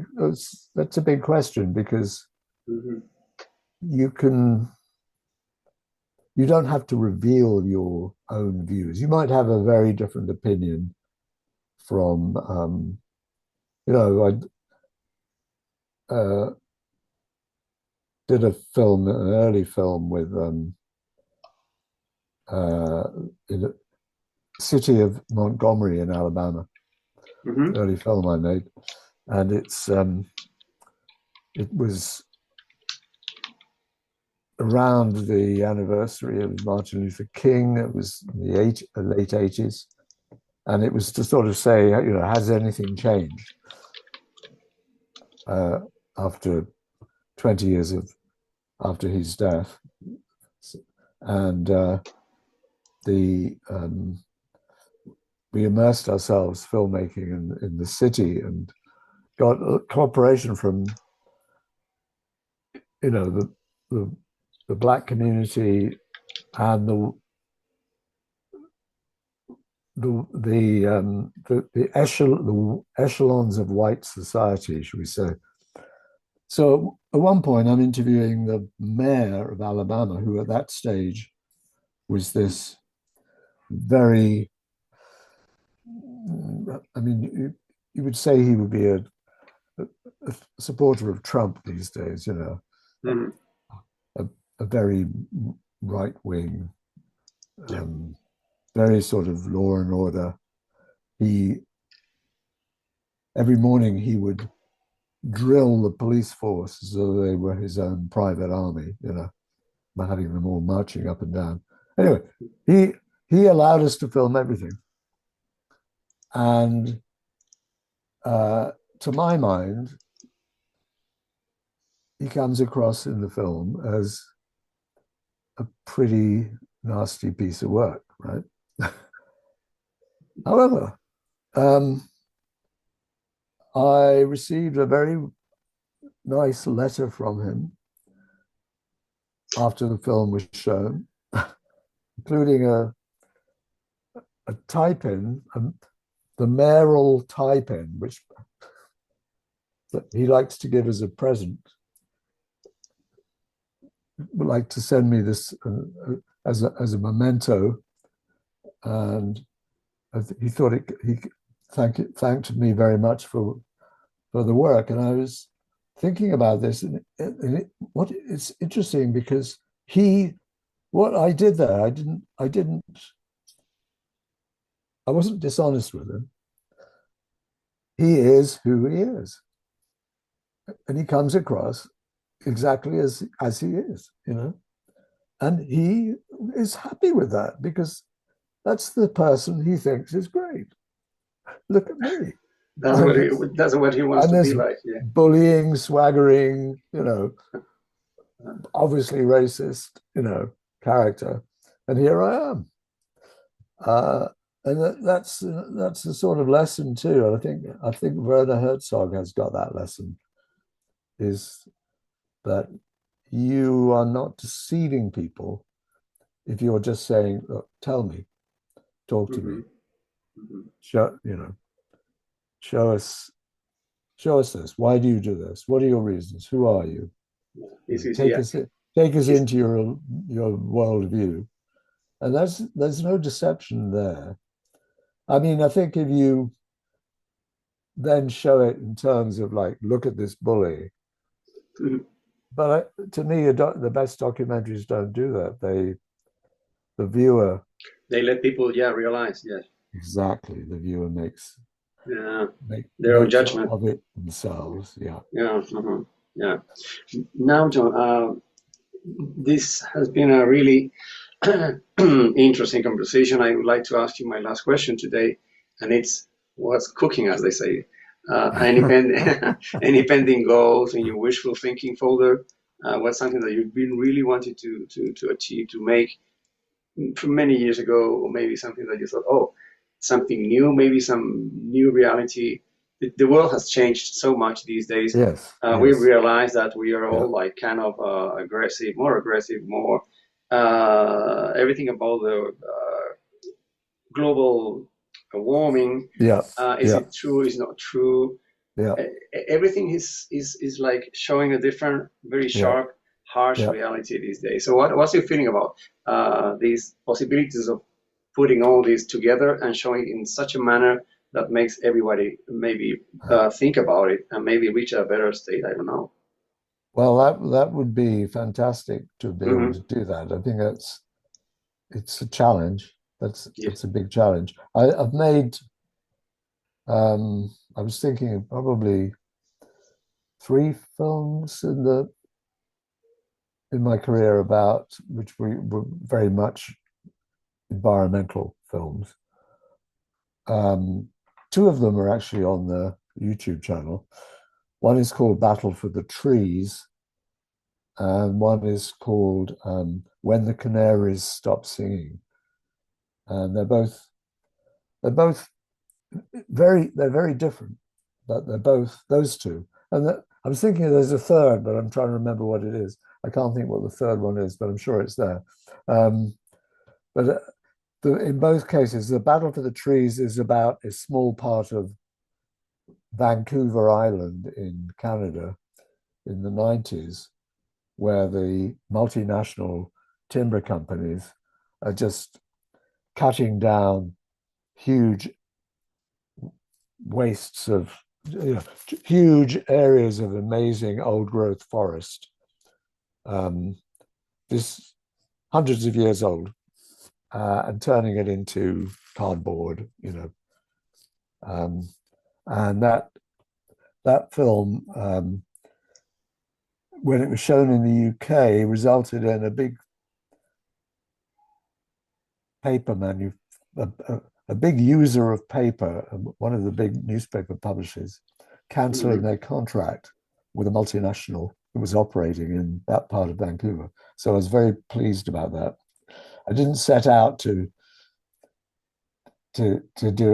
Speaker 1: big question because
Speaker 2: Hmm.
Speaker 1: you can you don't have to reveal your own views. You might have a very different opinion from I did an early film with uh, in the city of Montgomery in Alabama,
Speaker 2: Hmm.
Speaker 1: early film I made, and it was around the anniversary of Martin Luther King. It was the late 80s. And it was to sort of say, has anything changed uh, after 20 years after his death? And the we immersed ourselves filmmaking in the city and got cooperation from, you know, the, the black community and the echelons of white society, should we say. So at one point, I'm interviewing the mayor of Alabama, who at that stage was this very, I mean, you would say he would be a supporter of Trump these days,
Speaker 2: Hmm.
Speaker 1: a, a very right wing,
Speaker 2: Yeah.
Speaker 1: very sort of law and order. He, every morning, he would drill the police force as though they were his own private army, having them all marching up and down. Anyway, he he allowed us to film everything, and to my mind, he comes across in the film as a pretty nasty piece of work, right? However, um, I received a very nice letter from him after the film was shown, including a type in, the mayoral type in, which he likes to give as a present. Would like to send me this as a memento, and he thought he thanked me very much for the work. And I was thinking about this, and what it's interesting because what I did there, I wasn't dishonest with him. He is who he is, and he comes across exactly as he is, and he is happy with that because that's the person he thinks is great. Look at me. I'm this,
Speaker 2: That's what he wants
Speaker 1: I'm
Speaker 2: to be
Speaker 1: this
Speaker 2: like. Yeah.
Speaker 1: bullying, swaggering, obviously racist, character, and here I am. Uh, and that's a sort of lesson too. And I think Werner Herzog has got that lesson is that you are not deceiving people if you're just saying, look, tell me, talk to
Speaker 2: Hmm.
Speaker 1: me,
Speaker 2: Hmm.
Speaker 1: show show us show us this. Why do you do this? What are your reasons? Who are you?
Speaker 2: Yeah.
Speaker 1: Take us
Speaker 2: He's,
Speaker 1: into your worldview, and there's no deception there. I mean, I think if you then show it in terms of like, look at this bully, but to me, the best documentaries don't do that. The viewer
Speaker 2: they let people, yeah, realize, yes,
Speaker 1: exactly the viewer
Speaker 2: yeah,
Speaker 1: make
Speaker 2: their own
Speaker 1: notes
Speaker 2: judgment.
Speaker 1: of it themselves. Yeah.
Speaker 2: Yeah. Uh-huh. Yeah. Now, John, this has been a really interesting conversation. I would like to ask you my last question today, and it's what's cooking, as they say. Any pending, any pending goals in your wishful thinking folder? What's something that you've been really wanting to achieve, to make from many years ago, or maybe something that you thought, oh, something new, maybe some new reality. The world has changed so much these days.
Speaker 1: Yes.
Speaker 2: We
Speaker 1: Yes.
Speaker 2: realize that we are
Speaker 1: Yeah.
Speaker 2: all like kind of aggressive, more everything about the global warming.
Speaker 1: Yeah,
Speaker 2: Is
Speaker 1: yeah,
Speaker 2: it true? Is not true?
Speaker 1: yeah,
Speaker 2: Everything is like showing a different, very
Speaker 1: yeah,
Speaker 2: sharp, harsh
Speaker 1: yeah.
Speaker 2: reality these days. So what's your feeling about these possibilities of putting all these together and showing it in such a manner that makes everybody maybe think about it and maybe reach a better state? I don't know.
Speaker 1: Well, that would be fantastic to be able to
Speaker 2: Hmm.
Speaker 1: do that. I think it's a challenge.
Speaker 2: Yeah.
Speaker 1: That's a big challenge. I've made I was thinking of probably three films in my career about which were very much environmental films. Um, Two of them are actually on the YouTube channel. One is called Battle for the Trees, and one is called When the Canaries Stop Singing. And they're both they're very different, but they're both those two. And I was thinking there's a third, but I'm trying to remember what it is. I can't think what the third one is, but I'm sure it's there. Um, but in both cases, the Battle for the Trees is about a small part of Vancouver Island in Canada in the 90s, where the multinational timber companies are just cutting down huge wastes of huge areas of amazing old growth forest. Um, this hundreds of years old, and turning it into cardboard, um, and that film, when it was shown in the UK, resulted in a big paper manu a big user of paper, one of the big newspaper publishers, cancelling
Speaker 2: Hmm.
Speaker 1: their contract with a multinational that was operating in that part of Vancouver. So I was very pleased about that. I didn't set out to do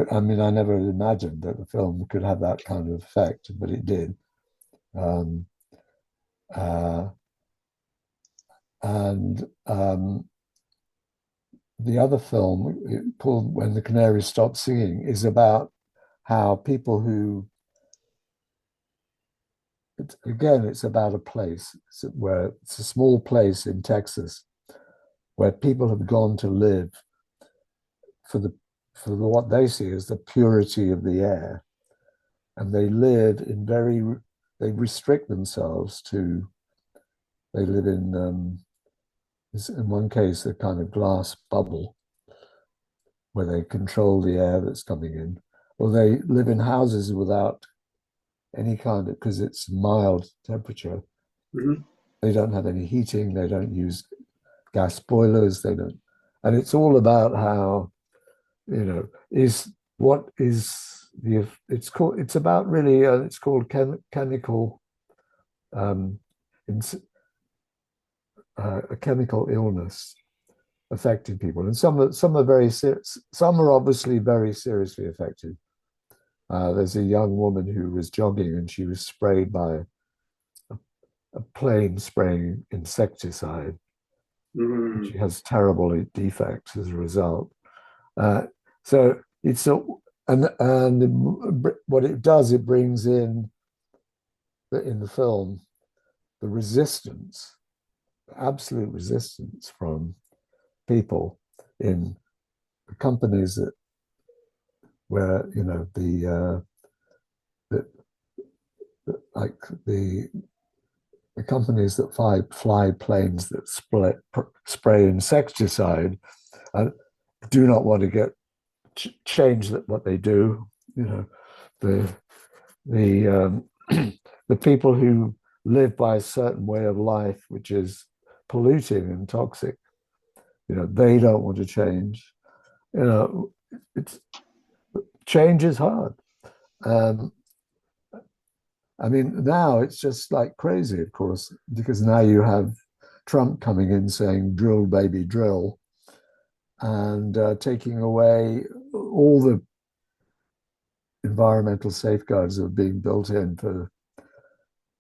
Speaker 1: it. I mean, I never imagined that the film could have that kind of effect, but it did. Um, uh, and The other film called When the Canaries Stop Singing is about how people who, again, it's about a place where it's a small place in Texas where people have gone to live for what they see as the purity of the air, and they live in they restrict themselves to they live in one case a kind of glass bubble where they control the air that's coming in, or they live in houses without any kind of, because it's mild temperature.
Speaker 2: Hmm.
Speaker 1: They don't have any heating. They don't use gas boilers. They don't, and it's all about how is what is the it's called. It's about really. It's called chemical um, in, a chemical illness affecting people, and some are very serious. Some are obviously very seriously affected. There's a young woman who was jogging and she was sprayed by a plane spraying insecticide. And
Speaker 2: Hmm.
Speaker 1: she has terrible defects as a result. Uh, so it's a, and what it does, it brings in the film the resistance, absolute resistance from people in the companies that where the, like the companies that fly planes that spray insecticide do not want to change what they do. You know, the the people who live by a certain way of life, which is polluting and toxic, they don't want to change. You know, it's change is hard. Um, I mean, now it's just like crazy, of course, because now you have Trump coming in saying "drill, baby, drill," and taking away all the environmental safeguards that are being built into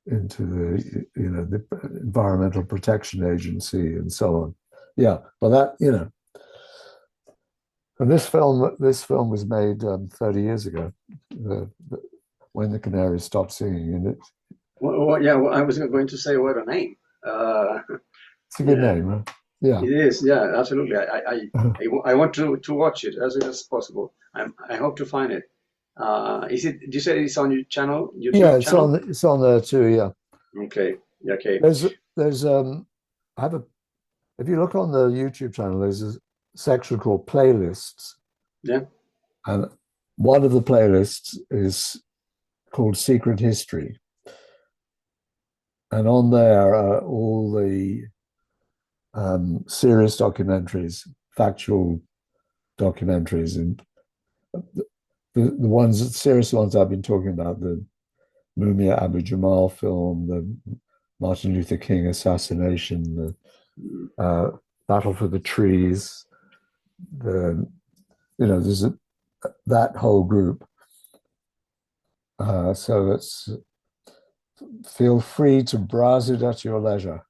Speaker 1: the Environmental Protection Agency and so on. Yeah, but that And this film was made 30 years ago, when the Canaries stopped singing, and
Speaker 2: Yeah, well, I was going to say what a name. Uh,
Speaker 1: it's a good
Speaker 2: yeah,
Speaker 1: name, huh? Yeah.
Speaker 2: it is. Yeah, absolutely. I want to watch it as soon as possible. I hope to find it. Is it? You said it's on your channel,
Speaker 1: Yeah,
Speaker 2: YouTube channel?
Speaker 1: it's on there too. Yeah.
Speaker 2: Okay. Yeah, okay.
Speaker 1: There's I have a if you look on the YouTube channel, there's a section called playlists,
Speaker 2: Yeah.
Speaker 1: and one of the playlists is called Secret History, and on there are all the serious documentaries, factual documentaries, and the serious ones I've been talking about, the Mumia Abu Jamal film, the Martin Luther King assassination, the Battle for the Trees, the there's that whole group. So it's feel free to browse it at your leisure.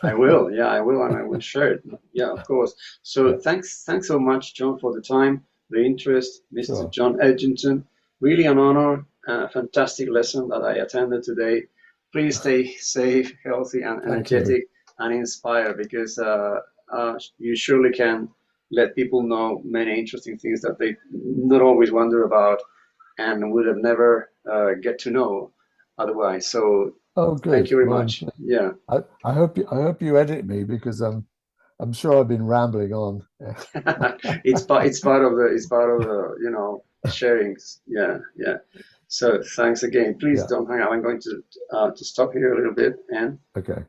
Speaker 2: I will. Yeah, I will, and I will share it. Yeah, of course. So
Speaker 1: Yeah,
Speaker 2: thanks so much, John, for the time, the interest, Mr.
Speaker 1: sure.
Speaker 2: John Edginton. Really an honor and a fantastic lesson that I attended today. Please stay safe, healthy, and
Speaker 1: Thank you.
Speaker 2: energetic and inspired because you surely can let people know many interesting things that they not always wonder about and would have never get to know otherwise. So
Speaker 1: Oh,
Speaker 2: thank
Speaker 1: good.
Speaker 2: you very
Speaker 1: Well,
Speaker 2: much. Yeah.
Speaker 1: I hope you edit me because I'm sure I've been rambling on.
Speaker 2: It's part of the sharings. Yeah, yeah. So thanks again. Please
Speaker 1: Yeah.
Speaker 2: don't hang up. I'm going to stop here a little bit and
Speaker 1: Okay.